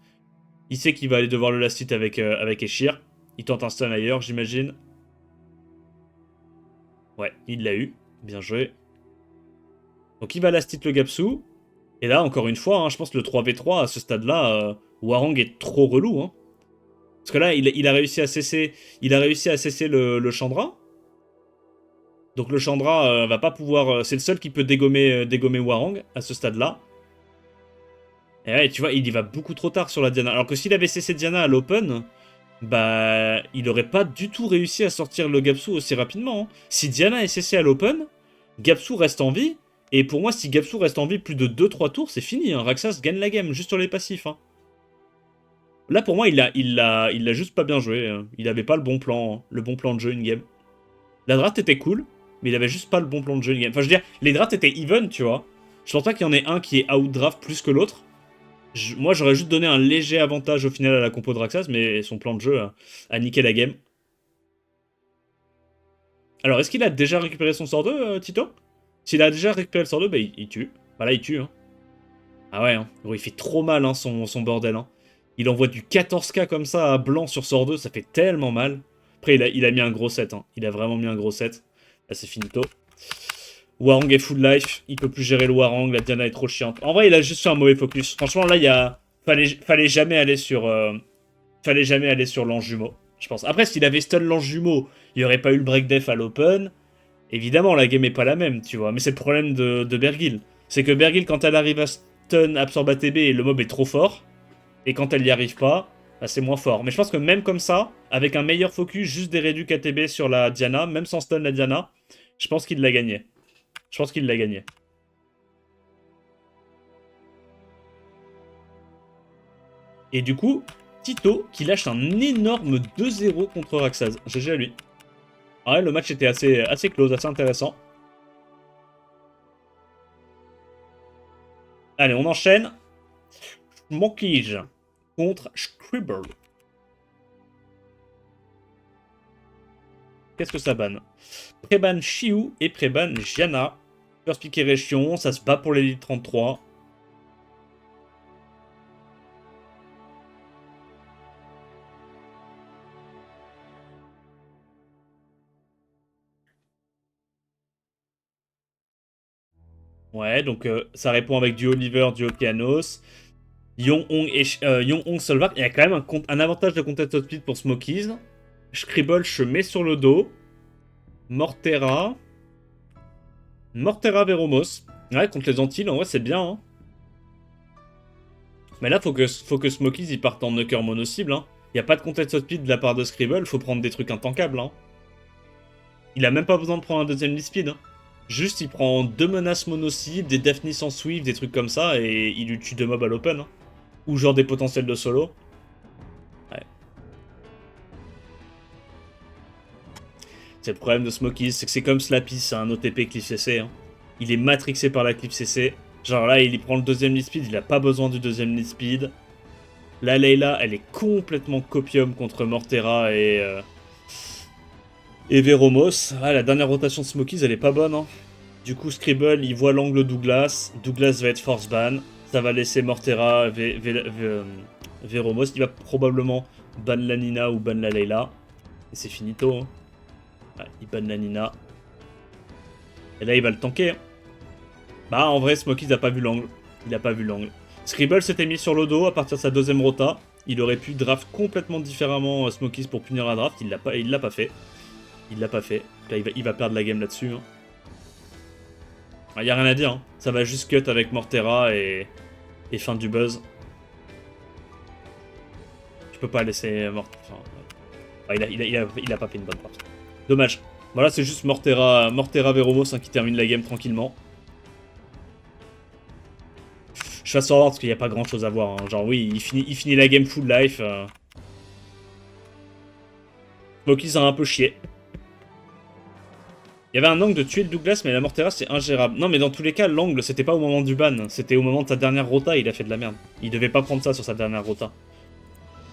Il sait qu'il va aller devoir le last hit avec Eshir. Il tente un stun ailleurs, j'imagine. Ouais, il l'a eu. Bien joué. Donc il va last hit le Gapsu. Et là, encore une fois, hein, je pense que le 3v3, à ce stade-là, Warang est trop relou. Hein. Parce que là, il a réussi à cesser, le Chandra. Donc le Chandra va pas pouvoir... c'est le seul qui peut dégommer Warang à ce stade-là. Et ouais, tu vois, il y va beaucoup trop tard sur la Diana. Alors que s'il avait cessé Diana à l'open, bah, il aurait pas du tout réussi à sortir le Gapsu aussi rapidement. Hein. Si Diana est cessée à l'open, Gapsu reste en vie. Et pour moi, si Gapsu reste en vie plus de 2-3 tours, c'est fini. Hein. Raxas gagne la game juste sur les passifs. Hein. Là, pour moi, il l'a juste pas bien joué. Hein. Il avait pas le bon plan de jeu in game. La draft était cool, mais il avait juste pas le bon plan de jeu in game. Enfin, je veux dire, les drafts étaient even, tu vois. Je pense pas qu'il y en ait un qui est out draft plus que l'autre. Moi, j'aurais juste donné un léger avantage au final à la compo de Raxas, mais son plan de jeu a niqué la game. Alors, est-ce qu'il a déjà récupéré son sort 2, Tito? S'il a déjà récupéré le sort 2, bah, il tue. Bah là, il tue. Hein. Ah ouais, hein. Gros, il fait trop mal, hein, son bordel. Hein. Il envoie du 14k comme ça à blanc sur sort 2, ça fait tellement mal. Après, il a mis un gros set. Hein. Il a vraiment mis un gros set. Là, c'est finito. Warang est full life, il peut plus gérer le Warang, la Diana est trop chiante. En vrai, il a juste fait un mauvais focus. Franchement, là, fallait jamais aller sur l'ange jumeau, je pense. Après, s'il avait stun l'ange jumeau, il n'y aurait pas eu le break def à l'open. Évidemment, la game est pas la même, tu vois. Mais c'est le problème de Bergil. C'est que Bergil, quand elle arrive à stun, absorbe ATB, le mob est trop fort. Et quand elle n'y arrive pas, bah, c'est moins fort. Mais je pense que même comme ça, avec un meilleur focus, juste des réducs ATB sur la Diana, même sans stun la Diana, je pense qu'il l'a gagné. Je pense qu'il l'a gagné. Et du coup, Tito qui lâche un énorme 2-0 contre Raxaz. GG à lui. Ah ouais, le match était assez close, assez intéressant. Allez, on enchaîne. Smokies contre Scribble. Qu'est-ce que ça banne? Préban Shiu et Préban Gianna. First pick et Région, ça se bat pour l'élite 33. Ouais, donc ça répond avec du Oliver, du Okeanos. Yong-Hong Solvat. Il y a quand même un avantage de contest speed pour Smokies. Scribble, je mets sur le dos. Mortera. Mortera Veromos. Ouais, contre les Antilles, en vrai, c'est bien. Hein. Mais là, faut que Smokies il parte en knocker mono-cible. Hein. Il n'y a pas de contest speed de la part de Scribble, faut prendre des trucs intankables. Hein. Il a même pas besoin de prendre un deuxième lead speed. Hein. Juste, il prend 2 menaces mono-cible, des Daphne sans swift, des trucs comme ça, et il lui tue 2 mobs à l'open. Hein. Ou genre des potentiels de solo. Ouais. C'est le problème de Smokies, c'est que c'est comme Slappy, c'est un OTP Cliff CC. Hein. Il est matrixé par la Cliff CC. Genre là, il prend le deuxième lead speed, il a pas besoin du deuxième lead speed. La Layla, elle est complètement copium contre Mortera et Veromos. Ah, la dernière rotation de Smokies, elle est pas bonne. Hein. Du coup, Scribble, il voit l'angle Douglas. Douglas va être force ban. Ça va laisser Mortera, Veromos. Il va probablement ban la Nina ou ban la Layla. Et c'est finito. Hein. Ouais, il ban la Nina. Et là, il va le tanker. Hein. Bah, en vrai, Smokies n'a pas vu l'angle. Il a pas vu l'angle. Scribble s'était mis sur le dos à partir de sa deuxième rota. Il aurait pu draft complètement différemment Smokies pour punir la draft. Il l'a pas fait. Il l'a pas fait. Là, il va perdre la game là-dessus. Hein. Il n'y a rien à dire. Hein. Ça va juste cut avec Mortera et fin du buzz. Tu peux pas laisser Mortera. Enfin, il a pas fait une bonne draft. Dommage. Voilà, c'est juste Mortera Veromos hein, qui termine la game tranquillement. Je fasse forward parce qu'il n'y a pas grand chose à voir. Hein. Genre, oui, il finit la game full life. Smokies a un peu chié. Il y avait un angle de tuer le Douglas, mais la Mortera c'est ingérable. Non, mais dans tous les cas, l'angle c'était pas au moment du ban, c'était au moment de sa dernière rota, il a fait de la merde. Il devait pas prendre ça sur sa dernière rota.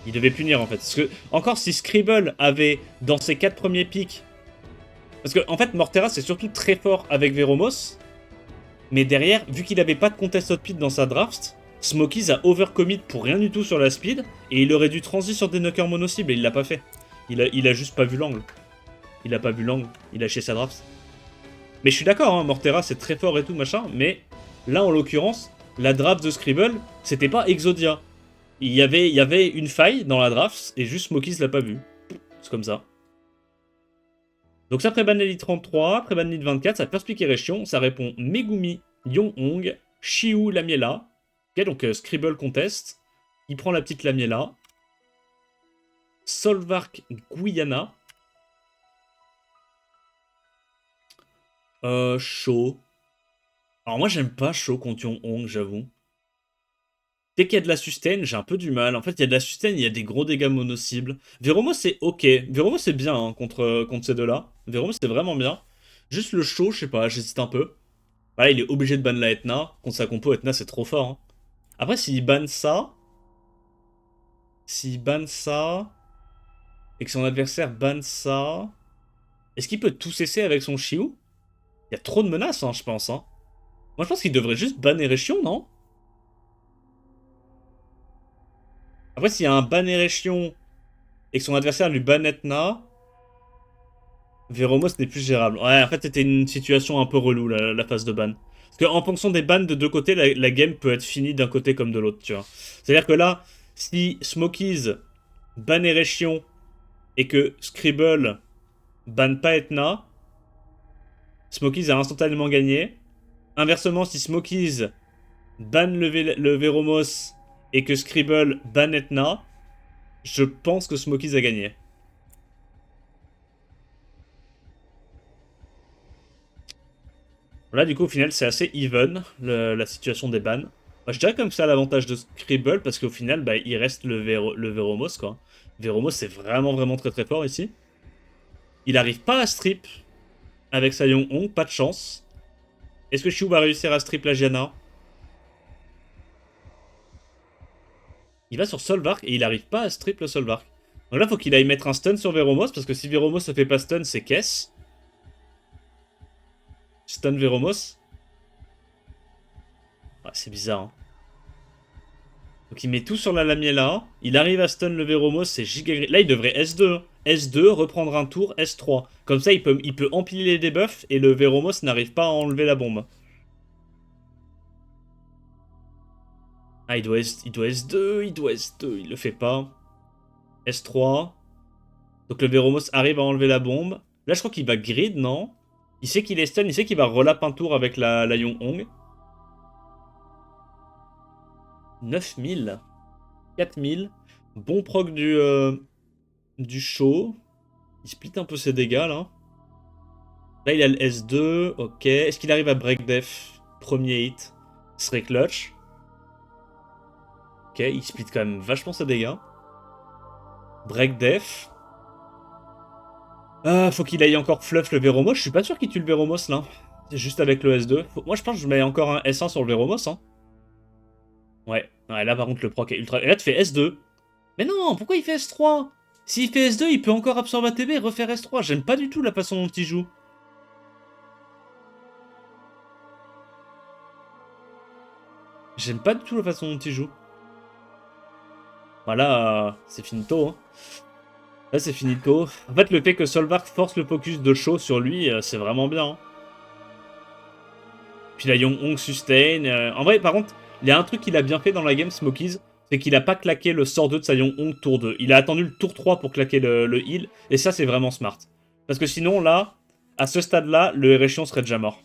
Il devait punir en fait. Parce que, encore si Scribble avait, dans ses 4 premiers pics. Parce que, en fait, Mortera c'est surtout très fort avec Veromos. Mais derrière, vu qu'il avait pas de contest speed dans sa draft, Smokies a overcommit pour rien du tout sur la speed, et il aurait dû transi sur des knockers mono-cible, et il l'a pas fait. Il a juste pas vu l'angle. Il a pas vu l'angle, il a lâché sa draft. Mais je suis d'accord, hein, Mortera c'est très fort et tout machin, mais là en l'occurrence, la draft de Scribble, c'était pas Exodia. Il y avait une faille dans la draft, et juste Smokies l'a pas vu. C'est comme ça. Donc ça préban Elite 33, préban Elite 24, ça perspique Erechion, ça répond Megumi, Yong-Hong, Shiu, Lamiela. Ok, donc Scribble conteste. Il prend la petite Lamiela. Solvark, Guyana. Shaw. Alors moi j'aime pas Shaw contre Yong-Hong, j'avoue. Dès qu'il y a de la sustain, j'ai un peu du mal. En fait, il y a de la sustain, il y a des gros dégâts mono-cibles. Véromo, c'est ok. Véromo, c'est bien hein, contre ces deux-là. Véromo, c'est vraiment bien. Juste le Shaw, je sais pas, j'hésite un peu. Voilà, il est obligé de ban la Etna. Contre sa compo, Etna, c'est trop fort. Hein. Après, s'il banne ça... S'il banne ça... Et que son adversaire banne ça... Est-ce qu'il peut tout cesser avec son Shiu? Il y a trop de menaces, hein, je pense. Hein. Moi, je pense qu'il devrait juste ban Erechion, non? Après, s'il y a un ban Erechion et que son adversaire lui ban Etna... Véromo, ce n'est plus gérable. Ouais, en fait, c'était une situation un peu relou, la phase de ban. Parce qu'en fonction des bans de deux côtés, la game peut être finie d'un côté comme de l'autre, tu vois. C'est-à-dire que là, si Smokies ban Erechion et que Scribble ban pas Etna, Smokies a instantanément gagné. Inversement, si Smokies ban le Véromos et que Scribble ban Etna, je pense que Smokies a gagné. Là, du coup, au final, c'est assez even, la situation des bans. Moi, je dirais comme ça l'avantage de Scribble, parce qu'au final, bah, il reste le Véromos, quoi. Véromos, c'est vraiment, vraiment très, très fort ici. Il arrive pas à strip avec sa Yong-Hong, pas de chance. Est-ce que Shiu va réussir à strip la Gianna? Il va sur Solvark et il arrive pas à strip le Solvark. Donc là, faut qu'il aille mettre un stun sur Véromos, parce que si Véromos se fait pas stun, c'est Kess. Stun Véromos. Ouais, c'est bizarre, hein. Donc il met tout sur la Lamiela. Il arrive à stun le Véromos, c'est giga... Là, il devrait S2. S2, reprendre un tour, S3. Comme ça, il peut empiler les debuffs et le Véromos n'arrive pas à enlever la bombe. Ah, il doit S2, il doit S2, il le fait pas. S3. Donc le Véromos arrive à enlever la bombe. Là, je crois qu'il va grid, non? Il sait qu'il est stun, il sait qu'il va relap un tour avec la Yong-Hong. 9000. 4000. Bon proc du show. Il split un peu ses dégâts, là. Là, il a le S2. Ok. Est-ce qu'il arrive à break def? Premier hit. Ce serait clutch. Ok, il split quand même vachement ses dégâts. Break def. Ah, faut qu'il aille encore fluff le Véromos. Je suis pas sûr qu'il tue le Véromos, là. C'est juste avec le S2. Moi, je pense que je mets encore un S1 sur le Véromos, hein. Ouais. Ouais, là, par contre, le proc est ultra... Et là, tu fais S2. Mais non, pourquoi il fait S3? S'il fait S2, il peut encore absorber ATB et refaire S3. J'aime pas du tout la façon dont il joue. J'aime pas du tout la façon dont il joue. Voilà, c'est finito. Hein. Là, c'est finito. En fait, le fait que Solvark force le focus de Shaw sur lui, c'est vraiment bien. Hein. Puis la Yong-Hong sustain. En vrai, par contre, il y a un truc qu'il a bien fait dans la game, Smokies, c'est qu'il a pas claqué le sort 2 de sa Yong-Hong tour 2. Il a attendu le tour 3 pour claquer le heal, et ça, c'est vraiment smart. Parce que sinon, là, à ce stade-là, le Erechion serait déjà mort.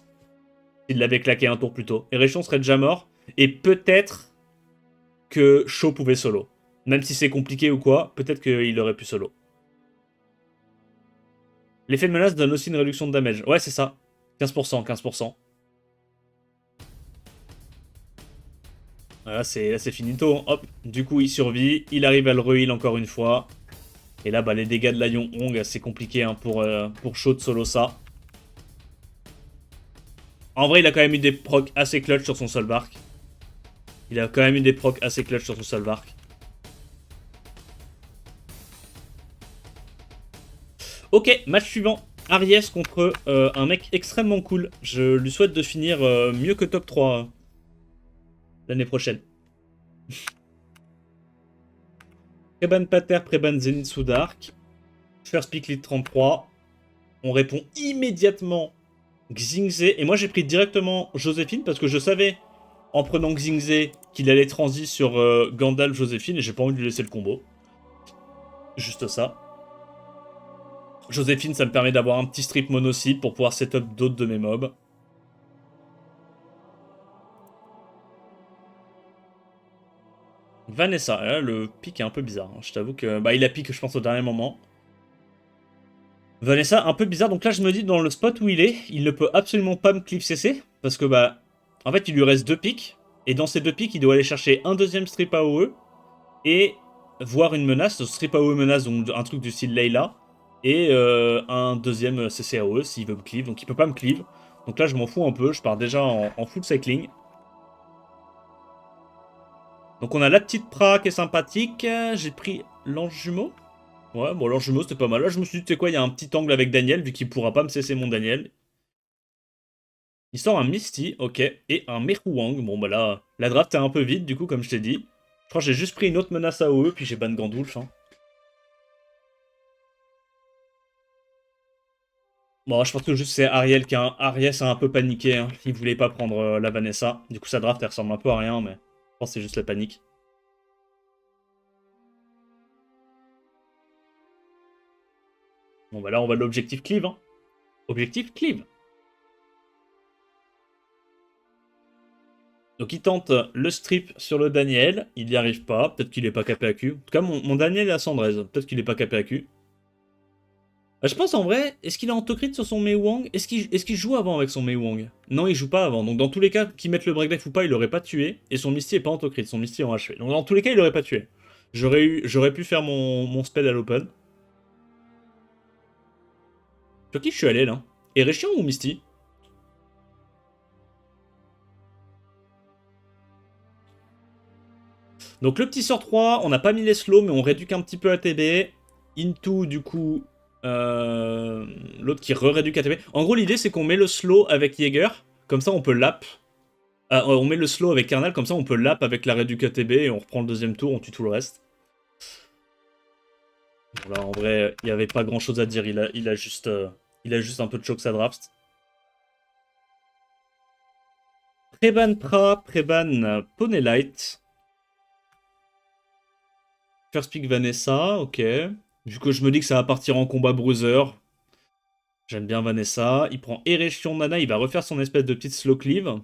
S'il l'avait claqué un tour plus tôt. Erechion serait déjà mort, et peut-être que Shaw pouvait solo. Même si c'est compliqué ou quoi, peut-être qu'il aurait pu solo. L'effet de menace donne aussi une réduction de damage. Ouais, c'est ça. 15%, 15%. Là, c'est finito. Hop, du coup, il survit. Il arrive à le re-heal encore une fois. Et là, bah, les dégâts de la Yong-Hong, c'est compliqué hein, pour Shaw de solo ça. En vrai, il a quand même eu des procs assez clutch sur son Solvark. Il a quand même eu des procs assez clutch sur son Solvark. Ok, match suivant. Aries contre un mec extrêmement cool. Je lui souhaite de finir mieux que top 3 l'année prochaine. Preban Pater, Preban Zenitsu Dark. First pick lead 33. On répond immédiatement Xingze. Et moi j'ai pris directement Joséphine parce que je savais en prenant Xingzé qu'il allait transi sur Gandalf, Joséphine, et j'ai pas envie de lui laisser le combo. Juste ça. Joséphine, ça me permet d'avoir un petit strip mono cible pour pouvoir setup d'autres de mes mobs. Vanessa, là, le pic est un peu bizarre. Je t'avoue que bah, il a pique, je pense, au dernier moment. Vanessa, un peu bizarre. Donc là, je me dis, dans le spot où il ne peut absolument pas me clip CC. Parce que, bah, en fait, il lui reste 2 pics. Et dans ces 2 pics, il doit aller chercher un deuxième strip AOE. Et voir une menace, strip AOE menace, donc un truc du style Layla. Et un deuxième CC AOE s'il veut me cleave. Donc il peut pas me cleave. Donc là, je m'en fous un peu. Je pars déjà en full cycling. Donc on a la petite Pra qui est sympathique. J'ai pris l'ange jumeau. Ouais, bon, l'ange jumeau c'était pas mal. Là, je me suis dit, tu sais quoi, il y a un petit angle avec Daniel, vu qu'il pourra pas me cesser mon Daniel. Il sort un Misty, ok, et un Meruang. Bon, bah là, la draft est un peu vide, du coup, comme je t'ai dit. Je crois que j'ai juste pris une autre menace AOE, puis j'ai ban Gandulf. Hein. Bon, je pense que juste c'est Ariel qui a un... Ariel a un peu paniqué. Hein. Il voulait pas prendre la Vanessa. Du coup, sa draft, elle ressemble un peu à rien, mais je pense que c'est juste la panique. Bon, bah là, on va l'objectif cleave. Hein. Objectif cleave. Donc il tente le strip sur le Daniel, il n'y arrive pas, peut-être qu'il est pas capé à Q. En tout cas, mon Daniel est à 113, peut-être qu'il est pas capé à Q. Je pense en vrai, est-ce qu'il a autocrit sur son Mei Wang? Est-ce qu'il joue avant avec son Mei Wang? Non, il joue pas avant. Donc dans tous les cas, qu'il mette le breakdive ou pas, il l'aurait pas tué. Et son Misty est pas autocrit, son Misty est en HP. Donc dans tous les cas, il l'aurait pas tué. J'aurais pu faire mon spell à l'open. Sur qui je suis allé là? Erechion ou Misty? Donc le petit sort 3, on n'a pas mis les slows, mais on réduit un petit peu ATB. Into, du coup, l'autre qui re-réduit ATB. En gros, l'idée, c'est qu'on met le slow avec Jaeger. Comme ça, on peut lap. On met le slow avec Kernal, comme ça, on peut lap avec la réduc ATB et on reprend le deuxième tour, on tue tout le reste. Voilà, en vrai, il n'y avait pas grand-chose à dire. Il a juste un peu de choc sa draft. Preban Pra, Preban Ponelight. First pick Vanessa, ok. Du coup, je me dis que ça va partir en combat bruiser. J'aime bien Vanessa. Il prend Erechion Nana, il va refaire son espèce de petite slow cleave.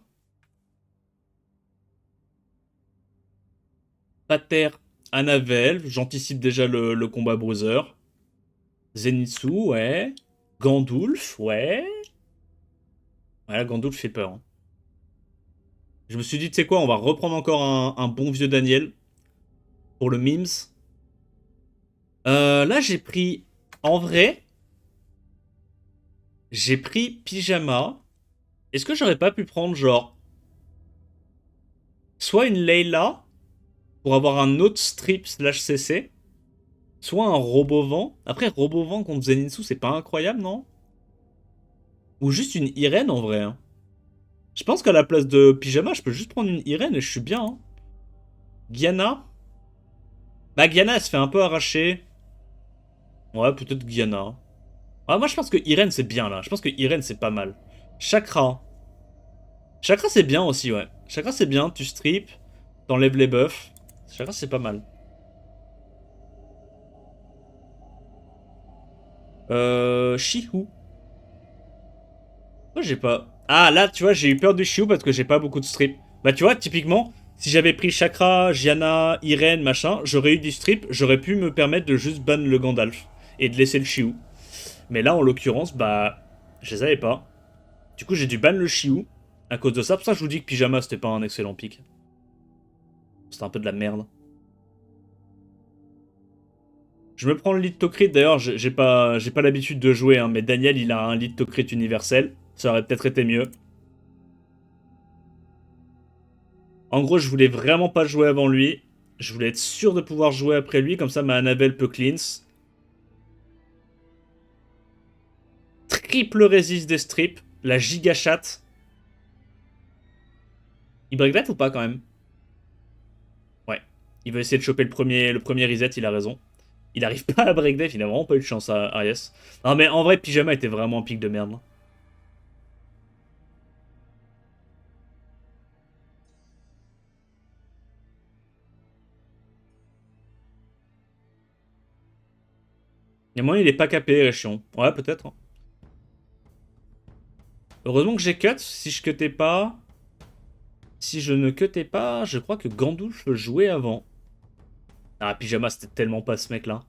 Pater Anavel, j'anticipe déjà le combat bruiser. Zenitsu, ouais. Gandulf, ouais. Ouais, Gandulf fait peur. Hein. Je me suis dit, tu sais quoi, on va reprendre encore un bon vieux Daniel. Pour le memes. Là, j'ai pris... En vrai, j'ai pris Pyjama. Est-ce que j'aurais pas pu prendre, genre... Soit une Layla, pour avoir un autre strip slash CC, soit un Robovan. Après, Robovan contre Zenitsu, c'est pas incroyable, non? Ou juste une Irene, en vrai. Hein. Je pense qu'à la place de Pyjama, je peux juste prendre une Irene et je suis bien. Hein. Guyana. Bah, Guyana, elle se fait un peu arracher. Ouais, peut-être Guyana. Ah, moi, je pense que Irene, c'est bien, là. Je pense que Irene, c'est pas mal. Chakra. Chakra, c'est bien aussi, ouais. Chakra, c'est bien. Tu strip, t'enlèves les buffs. Chakra, c'est pas mal. Shihu. Moi, j'ai pas... Ah, là, tu vois, j'ai eu peur du Shihu parce que j'ai pas beaucoup de strip. Bah, tu vois, typiquement, si j'avais pris Chakra, Gianna, Irene, machin, j'aurais eu du strip, j'aurais pu me permettre de juste ban le Gandalf et de laisser le Shihu. Mais là, en l'occurrence, bah, je les avais pas. Du coup, j'ai dû ban le Shihu à cause de ça. Pour ça, je vous dis que Pyjama, c'était pas un excellent pick. C'était un peu de la merde. Je me prends le lead Tokrit, d'ailleurs, j'ai pas l'habitude de jouer, hein, mais Daniel, il a un lead Tokrit universel. Ça aurait peut-être été mieux. En gros, je voulais vraiment pas jouer avant lui. Je voulais être sûr de pouvoir jouer après lui, comme ça ma Annabelle peut cleanse. Triple résiste des strips, la giga chatte. Il break that ou pas quand même? Ouais. Il veut essayer de choper le premier reset, il a raison. Il arrive pas à break death, il a vraiment pas eu de chance à Arias. Non mais en vrai, Pyjama était vraiment un pic de merde. Il y a moyen il est pas capé, Erechion. Ouais, peut-être. Hein. Heureusement que j'ai cut. Si je cutais pas... Si je ne cutais pas, je crois que Gandulf jouait avant. Ah, Pyjama, c'était tellement pas ce mec-là.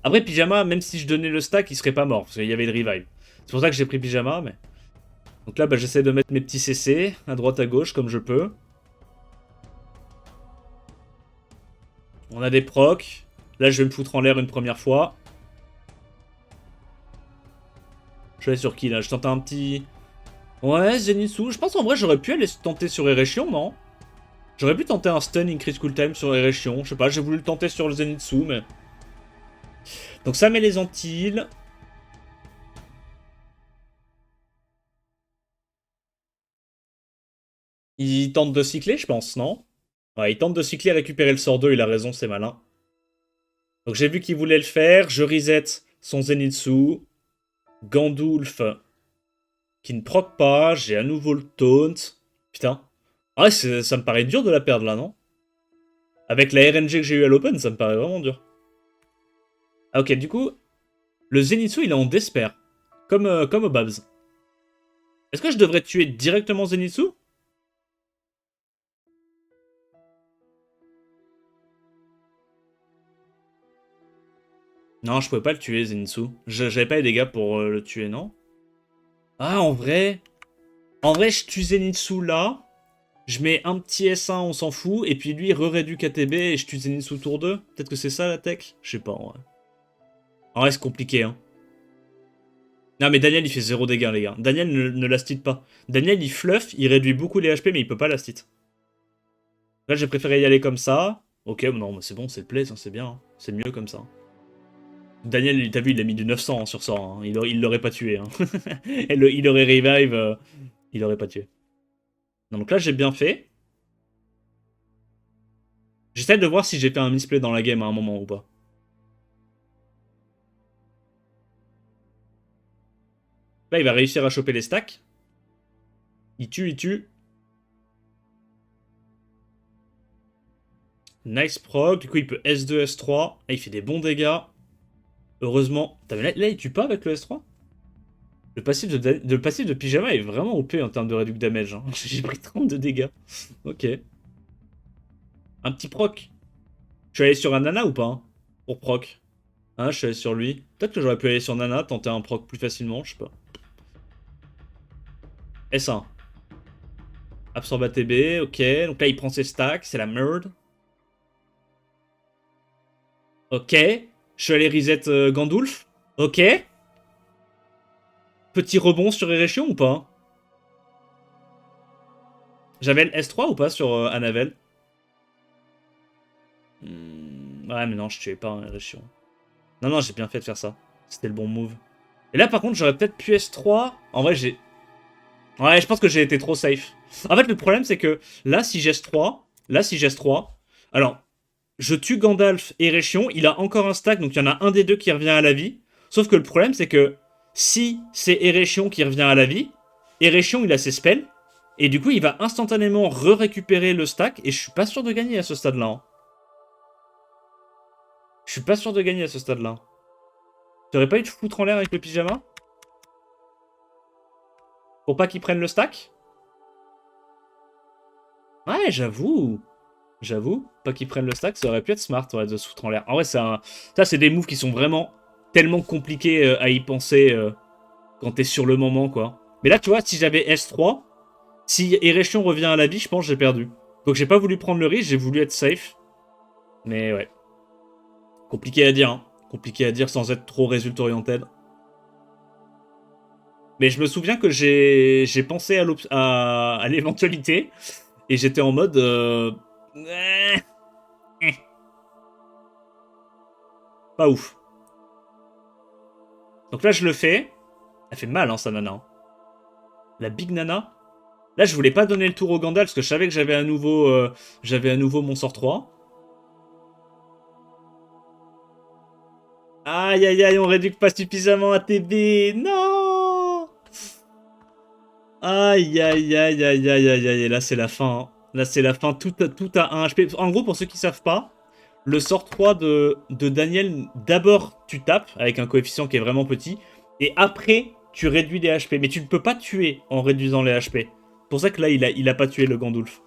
Après, Pyjama, même si je donnais le stack, il serait pas mort. Parce qu'il y avait le revive. C'est pour ça que j'ai pris Pyjama, mais... Donc là, bah, j'essaie de mettre mes petits CC, à droite, à gauche, comme je peux. On a des procs. Là, je vais me foutre en l'air une première fois. Je vais sur qui, là? Je tente un petit... Ouais, Zenitsu. Je pense en vrai, j'aurais pu aller tenter sur Erechion, non? J'aurais pu tenter un stun increase cooltime sur Erechion. Je sais pas, j'ai voulu le tenter sur le Zenitsu, mais... Donc ça met les Antilles. Il tente de cycler, je pense, non? Ouais, il tente de cycler et récupérer le sort 2, il a raison, c'est malin. Donc j'ai vu qu'il voulait le faire, je reset son Zenitsu. Gandulf qui ne proc pas, j'ai à nouveau le taunt. Putain. Ah ouais, ça me paraît dur de la perdre là, non? Avec la RNG que j'ai eu à l'open, ça me paraît vraiment dur. Ah ok, du coup, le Zenitsu il est en despair. Comme au Babs. Est-ce que je devrais tuer directement Zenitsu? Non, je pouvais pas le tuer, Zenitsu. J'avais pas les dégâts pour le tuer, non? Ah, en vrai... En vrai, je tue Zenitsu là. Je mets un petit S1, on s'en fout. Et puis lui, re-réduit KTB et je tue Zenitsu tour 2. Peut-être que c'est ça la tech? Je sais pas, en vrai. En vrai, c'est compliqué, hein. Non, mais Daniel, il fait 0 dégâts, les gars. Daniel ne last pas. Daniel, il fluff, il réduit beaucoup les HP, mais il peut pas last it. Là, j'ai préféré y aller comme ça. Ok, non, mais c'est bon, c'est le play, c'est bien. Hein. C'est mieux comme ça. Daniel, t'as vu, il a mis du 900 hein, sur ça. Hein. Il l'aurait pas tué. Hein. Il aurait revive, il aurait pas tué. Donc là, j'ai bien fait. J'essaie de voir si j'ai fait un misplay dans la game à un moment ou pas. Là, il va réussir à choper les stacks. Il tue, il tue. Nice proc. Du coup, il peut S2, S3. Là, il fait des bons dégâts. Heureusement. Là, il tue pas avec le S3 ? le passif de Pyjama est vraiment OP en termes de réduc damage. Hein. J'ai pris 30 de dégâts. Ok. Un petit proc. Je suis allé sur un Nana ou pas hein, pour proc. Hein, je suis allé sur lui. Peut-être que j'aurais pu aller sur Nana, tenter un proc plus facilement, je sais pas. S1. Absorbe ATB, ok. Donc là, il prend ses stacks, c'est la merde. Ok. Je suis allé reset Gandulf. Ok. Petit rebond sur Erechion ou pas? J'avais le S3 ou pas sur Anavel? Ouais, mais non, je tuais pas un Erechion. Non, non, j'ai bien fait de faire ça. C'était le bon move. Et là, par contre, j'aurais peut-être pu S3. En vrai, j'ai... Ouais, je pense que j'ai été trop safe. En fait, le problème, c'est que là, si j'ai 3 là, si j'ai 3 alors, je tue Gandalf et Erechion, il a encore un stack, donc il y en a un des deux qui revient à la vie. Sauf que le problème, c'est que si c'est Erechion qui revient à la vie, Erechion, il a ses spells, et du coup, il va instantanément re-récupérer le stack, et je suis pas sûr de gagner à ce stade-là. Hein. Je suis pas sûr de gagner à ce stade-là. T'aurais pas eu de foutre en l'air avec le pyjama? Pour pas qu'il prenne le stack? Ouais, j'avoue. J'avoue, pas qu'ils prennent le stack, ça aurait pu être smart ouais, de se foutre en l'air. En vrai, ça, c'est des moves qui sont vraiment tellement compliqués à y penser quand t'es sur le moment, quoi. Mais là, tu vois, si j'avais S3, si Erechion revient à la vie, je pense que j'ai perdu. Donc j'ai pas voulu prendre le risque, j'ai voulu être safe. Mais ouais. Compliqué à dire, hein. Compliqué à dire sans être trop résultat oriented. Mais je me souviens que j'ai pensé à l'éventualité et j'étais en mode... Pas ouf. Donc là, je le fais. Elle fait mal, hein, sa nana. La big nana. Là, je voulais pas donner le tour au Gandalf parce que je savais que j'avais à nouveau mon sort 3. Aïe, aïe, aïe, on réduit pas suffisamment ATB. Non. Aïe, aïe, aïe, aïe, aïe, aïe, aïe. Là, c'est la fin. Hein. Là, c'est la fin. Tout à 1 HP. En gros, pour ceux qui savent pas, Le sort 3 de Daniel, d'abord tu tapes avec un coefficient qui est vraiment petit, et après tu réduis les HP. Mais tu ne peux pas tuer en réduisant les HP. C'est pour ça que là, il a pas tué le Gandulf.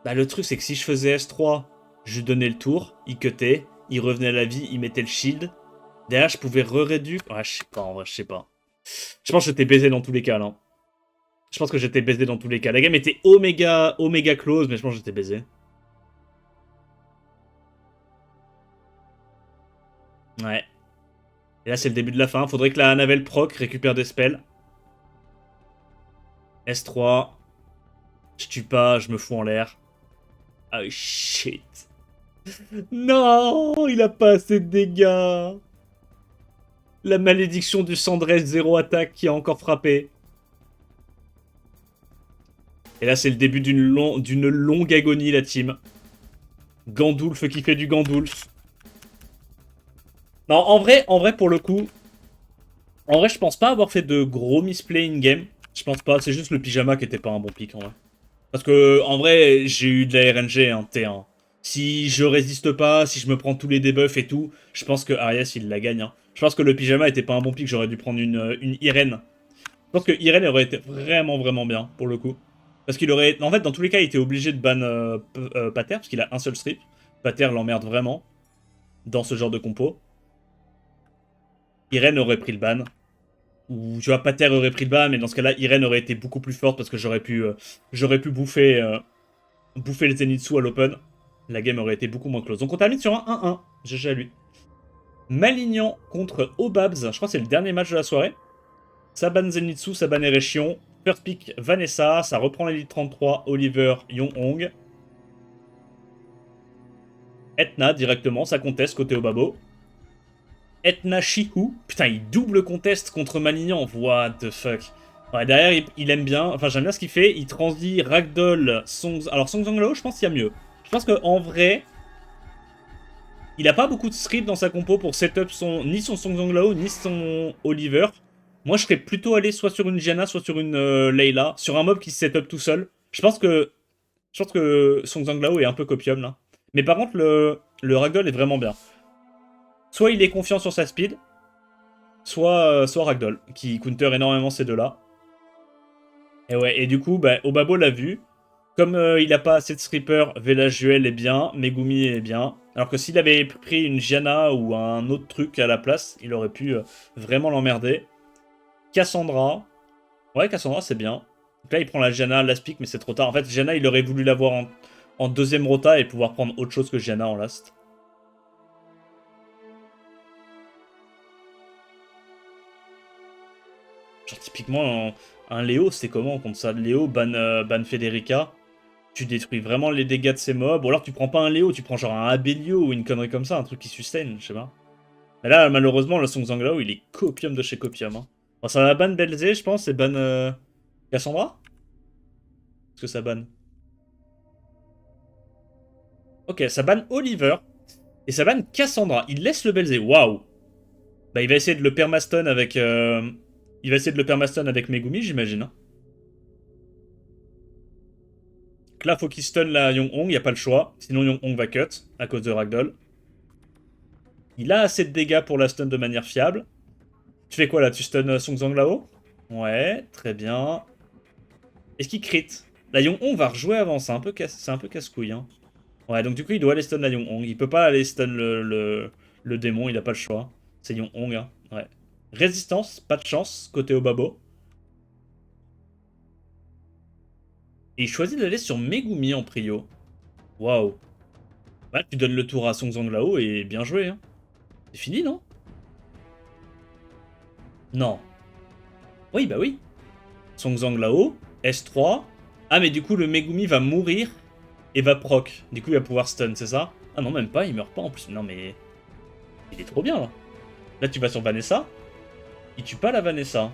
Bah, le truc, c'est que si je faisais S3, je lui donnais le tour, il cutait, il revenait à la vie, il mettait le shield. Derrière, je pouvais re-réduire. Ouais, je sais pas, en vrai, je sais pas. Je pense que j'étais baisé dans tous les cas, là. Je pense que j'étais baisé dans tous les cas. La game était oméga close, mais je pense que j'étais baisé. Ouais. Et là, c'est le début de la fin. Faudrait que la Navel proc récupère des spells. S3. Je tue pas, je me fous en l'air. Ah, shit. Non, il a pas assez de dégâts. La malédiction du Cendresse, 0 attaque qui a encore frappé. Et là, c'est le début d'une longue agonie, la team. Gandulf qui fait du Gandulf. Non, en vrai, pour le coup, en vrai, je pense pas avoir fait de gros misplay in-game. Je pense pas, c'est juste le pyjama qui était pas un bon pick, en vrai. Parce que, en vrai, j'ai eu de la RNG, hein, T1. Si je résiste pas, si je me prends tous les debuffs et tout, je pense que Arias, il la gagne. Hein. Je pense que le pyjama était pas un bon pick, j'aurais dû prendre une Irene. Je pense que Irene aurait été vraiment bien, pour le coup. Parce qu'il aurait... En fait, dans tous les cas, il était obligé de ban Pater, parce qu'il a un seul strip. Pater l'emmerde vraiment, dans ce genre de compo. Irene aurait pris le ban. Ou, tu vois, Pater aurait pris le ban, mais dans ce cas-là, Irene aurait été beaucoup plus forte, parce que j'aurais pu bouffer les Zenitsu à l'open. La game aurait été beaucoup moins close. Donc on termine sur un 1-1. GG à lui. Malignan contre Obabs. Je crois que c'est le dernier match de la soirée. Ça ban Zenitsu, ça ban Erechion. First pick Vanessa, ça reprend l'élite 33, Oliver, Yong-Hong. Etna directement, ça conteste côté Obabo. Etna Shihu, putain, il double conteste contre Malignan, what the fuck. Ouais, derrière, il aime bien, enfin j'aime bien ce qu'il fait, il transdit Ragdoll, Songs... Alors Songzang je pense qu'il y a mieux. Je pense qu'en vrai, il a pas beaucoup de script dans sa compo pour setup ni son Songzang ni son Oliver. Moi, je serais plutôt allé soit sur une Janna, soit sur une Layla, sur un mob qui se setup tout seul. Je pense que Songzang est un peu copium là. Mais par contre, le Ragdoll est vraiment bien. Soit il est confiant sur sa speed, soit Ragdoll, qui counter énormément ces deux-là. Et ouais, et du coup, bah, Obabo l'a vu. Comme il a pas assez de stripper, Velajuel est bien, Megumi est bien. Alors que s'il avait pris une Gianna ou un autre truc à la place, il aurait pu vraiment l'emmerder. Cassandra. Ouais, Cassandra, c'est bien. Donc là, il prend la Gianna, l'aspic, mais c'est trop tard. En fait, Gianna, il aurait voulu l'avoir en deuxième rota et pouvoir prendre autre chose que Gianna en last. Genre, typiquement, un Léo, c'est comment contre ça? Léo, ban Federica. Tu détruis vraiment les dégâts de ces mobs. Ou alors, tu prends pas un Léo, tu prends genre un Abelio ou une connerie comme ça, un truc qui sustain, je sais pas. Mais là, malheureusement, le Song Zanglao, il est copium de chez copium. Hein. Bon, ça va ban Belzé, je pense, et ban Cassandra? Est-ce que ça ban? Ok, ça ban Oliver. Et ça ban Cassandra. Il laisse le Belzé. Waouh. Bah, il va essayer de le permaston avec... Il va essayer de le permaston avec Megumi, j'imagine. Hein. Donc là, faut qu'il stun la Yong-Hong, il n'y a pas le choix. Sinon, Yong-Hong va cut, à cause de Ragdoll. Il a assez de dégâts pour la stun de manière fiable. Tu fais quoi là? Tu stun Song Zhang là-haut? Ouais, très bien. Est-ce qu'il crit? La Yong-Hong va rejouer avant, c'est un peu casse-couille. Hein. Ouais, donc du coup, il doit aller stun la Yong-Hong. Il peut pas aller stun le démon, il a pas le choix. C'est Yong-Hong, hein. Ouais. Résistance, pas de chance, côté Obabo. Et il choisit d'aller sur Megumi en prio. Waouh. Bah, tu donnes le tour à Song Zhang là-haut et bien joué. Hein. C'est fini, non? Non. Oui, bah oui. Song Zhang là-haut, S3. Ah, mais du coup, le Megumi va mourir et va proc. Du coup, il va pouvoir stun, c'est ça? Ah non, même pas, il meurt pas en plus. Non, mais... Il est trop bien, là. Là, tu vas sur Vanessa. Il tue pas la Vanessa.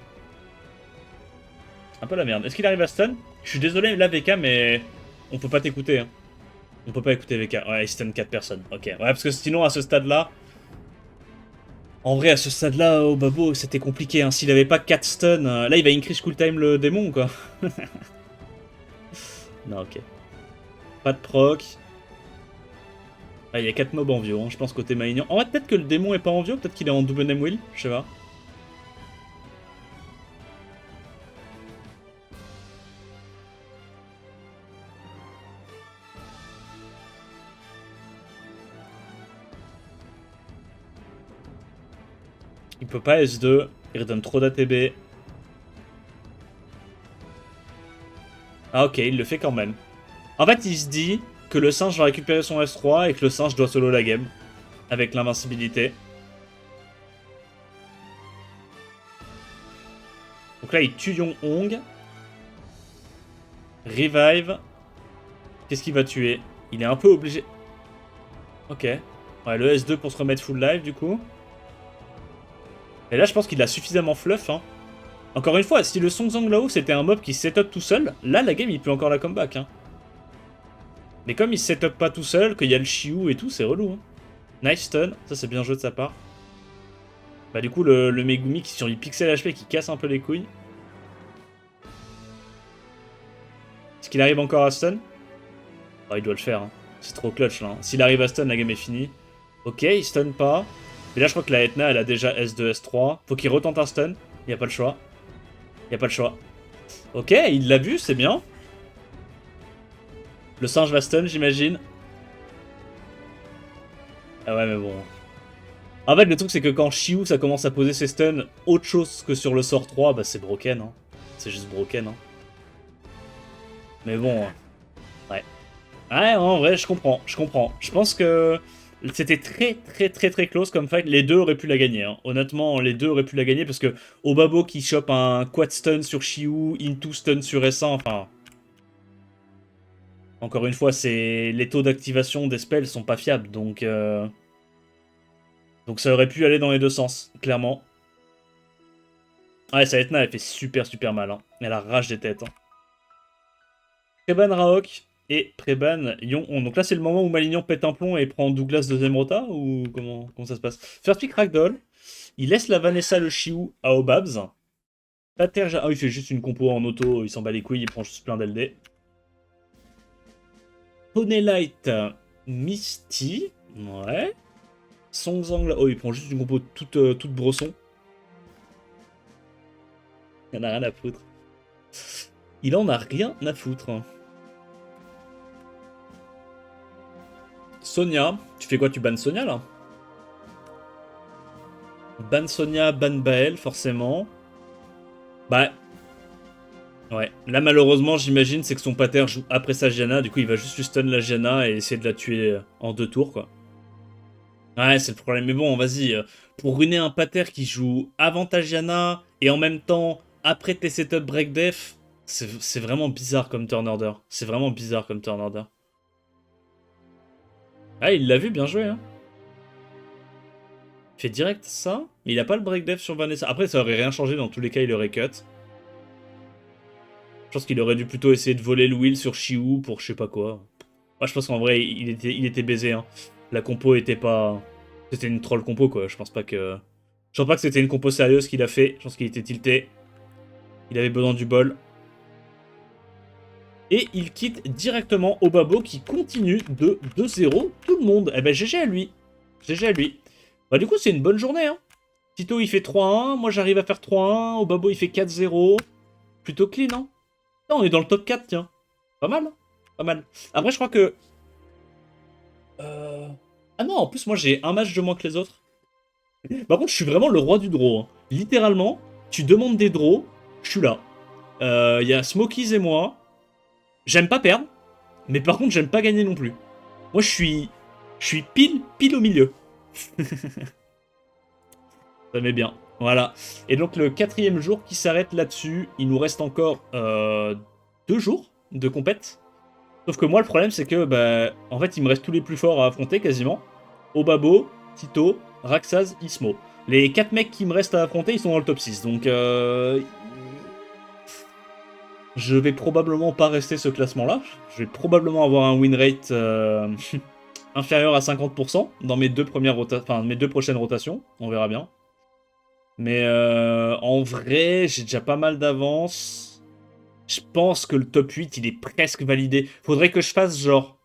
Un peu la merde. Est-ce qu'il arrive à stun? Je suis désolé, là, VK, mais... On peut pas t'écouter, hein. On peut pas écouter VK. Ouais, il stun 4 personnes. Ok. Ouais, parce que sinon, à ce stade-là... En vrai, à ce stade-là, au Babo, c'était compliqué. Hein. S'il avait pas 4 stuns... Là, il va increase cooltime le démon, quoi. Non, ok. Pas de proc. Ah, il y a 4 mobs en vio, hein, je pense, côté Malignan. En vrai, peut-être que le démon est pas en vio, peut-être qu'il est en double name wheel, je sais pas. Il peut pas S2, il redonne trop d'ATB. Ah ok, il le fait quand même. En fait, il se dit que le singe va récupérer son S3 et que le singe doit solo la game. Avec l'invincibilité. Donc là, il tue Yong-Hong. Revive. Qu'est-ce qu'il va tuer? Il est un peu obligé. Ok. Ouais, le S2 pour se remettre full life, du coup. Et là, je pense qu'il a suffisamment fluff, hein. Encore une fois, si le Song Zhang Lao c'était un mob qui setup tout seul, là, la game, il peut encore la comeback, hein. Mais comme il setup pas tout seul, qu'il y a le Shiu et tout, c'est relou, hein. Nice stun, ça c'est bien joué de sa part. Bah du coup, le Megumi qui sur du pixel HP qui casse un peu les couilles. Est-ce qu'il arrive encore à stun? Oh, il doit le faire, hein. C'est trop clutch, là, hein. S'il arrive à stun, la game est finie. Ok, il stun pas. Mais là, je crois que la Etna, elle a déjà S2, S3. Faut qu'il retente un stun. Il n'y a pas le choix. Il n'y a pas le choix. Ok, il l'a vu, c'est bien. Le singe va stun, j'imagine. Ah ouais, mais bon. En fait, le truc, c'est que quand Shiu, ça commence à poser ses stuns autre chose que sur le sort 3, bah c'est broken, hein. C'est juste broken, hein. Mais bon, ouais. Ouais, en vrai, je comprends, je comprends. Je pense que c'était très close comme fight. Les deux auraient pu la gagner, hein. Honnêtement, les deux auraient pu la gagner parce que Obabo qui chope un quad stun sur Shiu, into stun sur S1, enfin... Encore une fois, les taux d'activation des spells sont pas fiables, donc ça aurait pu aller dans les deux sens, clairement. Ouais, sa Etna, elle fait super mal, hein. Elle a rage des têtes, hein. Preban Raok et Preban Yon. Donc là, c'est le moment où Malignan pète un plomb et prend Douglas deuxième rota, ou comment ça se passe? First pick Ragdoll. Il laisse la Vanessa le Chiou à Obabs. Pater... Ah, il fait juste une compo en auto, il s'en bat les couilles, il prend juste plein d'LD. Ponelight Misty. Ouais. Song Zhang... Oh, il prend juste une compo toute brosson. Il en a rien à foutre. Il en a rien à foutre. Sonia. Tu fais quoi? Tu bannes Sonia, là? Ban Sonia, ban Bael, forcément. Bah... Ouais. Là, malheureusement, j'imagine, c'est que son pater joue après sa Gianna. Du coup, il va juste stun la Gianna et essayer de la tuer en 2 tours, quoi. Ouais, c'est le problème. Mais bon, vas-y. Pour ruiner un pater qui joue avant ta Gianna et en même temps après tes setup break def, c'est vraiment bizarre comme turn order. C'est vraiment bizarre comme turn order. Ah, il l'a vu, bien joué, hein. Il fait direct ça, mais il a pas le break def sur Vanessa. Après, ça aurait rien changé, dans tous les cas, il aurait cut. Je pense qu'il aurait dû plutôt essayer de voler le wheel sur Shiu pour je sais pas quoi. Moi, je pense qu'en vrai, il était baisé, hein. La compo était pas... C'était une troll compo, quoi. Je pense pas que... Je pense pas que c'était une compo sérieuse qu'il a fait. Je pense qu'il était tilté. Il avait besoin du bol. Et il quitte directement Obabo qui continue de 2-0 tout le monde. Eh ben, GG à lui. GG à lui. Bah, du coup, c'est une bonne journée, hein. Tito, il fait 3-1. Moi, j'arrive à faire 3-1. Obabo, il fait 4-0. Plutôt clean, hein. Non, on est dans le top 4, tiens. Pas mal, hein. Pas mal. Après, je crois que... Ah non, en plus, moi, j'ai un match de moins que les autres. Par contre, je suis vraiment le roi du draw, hein. Littéralement, tu demandes des draws, je suis là. Il y a Smokies et moi. J'aime pas perdre, mais par contre, j'aime pas gagner non plus. Moi, je suis pile au milieu. Ça met bien. Voilà. Et donc, le 4e jour qui s'arrête là-dessus. Il nous reste encore 2 jours de compète. Sauf que moi, le problème, c'est que, bah, en fait, il me reste tous les plus forts à affronter quasiment. Obabo, Tito, Raxaz, Ismo. Les 4 mecs qui me restent à affronter, ils sont dans le top 6. Donc, je vais probablement pas rester ce classement-là. Je vais probablement avoir un win rate inférieur à 50% dans mes 2 prochaines rotations. On verra bien. Mais en vrai, j'ai déjà pas mal d'avance. Je pense que le top 8, il est presque validé. Faudrait que je fasse genre...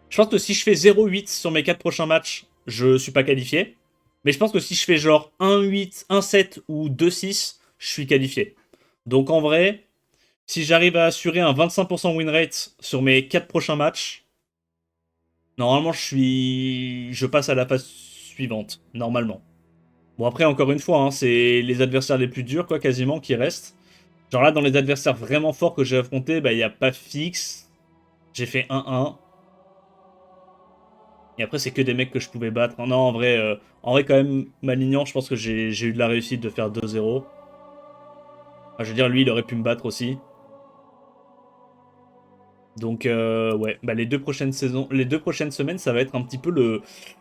Je pense que si je fais 0-8 sur mes 4 prochains matchs, je suis pas qualifié. Mais je pense que si je fais genre 1-8, 1-7 ou 2-6, je suis qualifié. Donc en vrai, si j'arrive à assurer un 25% win rate sur mes 4 prochains matchs, normalement je passe à la phase suivante, normalement. Bon après, encore une fois, hein, c'est les adversaires les plus durs, quoi, quasiment, qui restent. Genre là, dans les adversaires vraiment forts que j'ai affrontés, bah, il n'y a pas fixe. J'ai fait 1-1. Et après, c'est que des mecs que je pouvais battre. Non, en vrai quand même, m'alignant, je pense que j'ai eu de la réussite de faire 2-0. Enfin, je veux dire, lui, il aurait pu me battre aussi. Donc, ouais, bah, les 2 prochaines semaines, ça va être un petit peu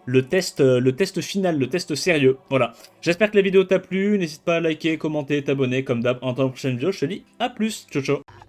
le test final, le test sérieux. Voilà. J'espère que la vidéo t'a plu. N'hésite pas à liker, commenter, t'abonner. Comme d'hab, en attendant la prochaine vidéo, je te dis à plus. Ciao, ciao.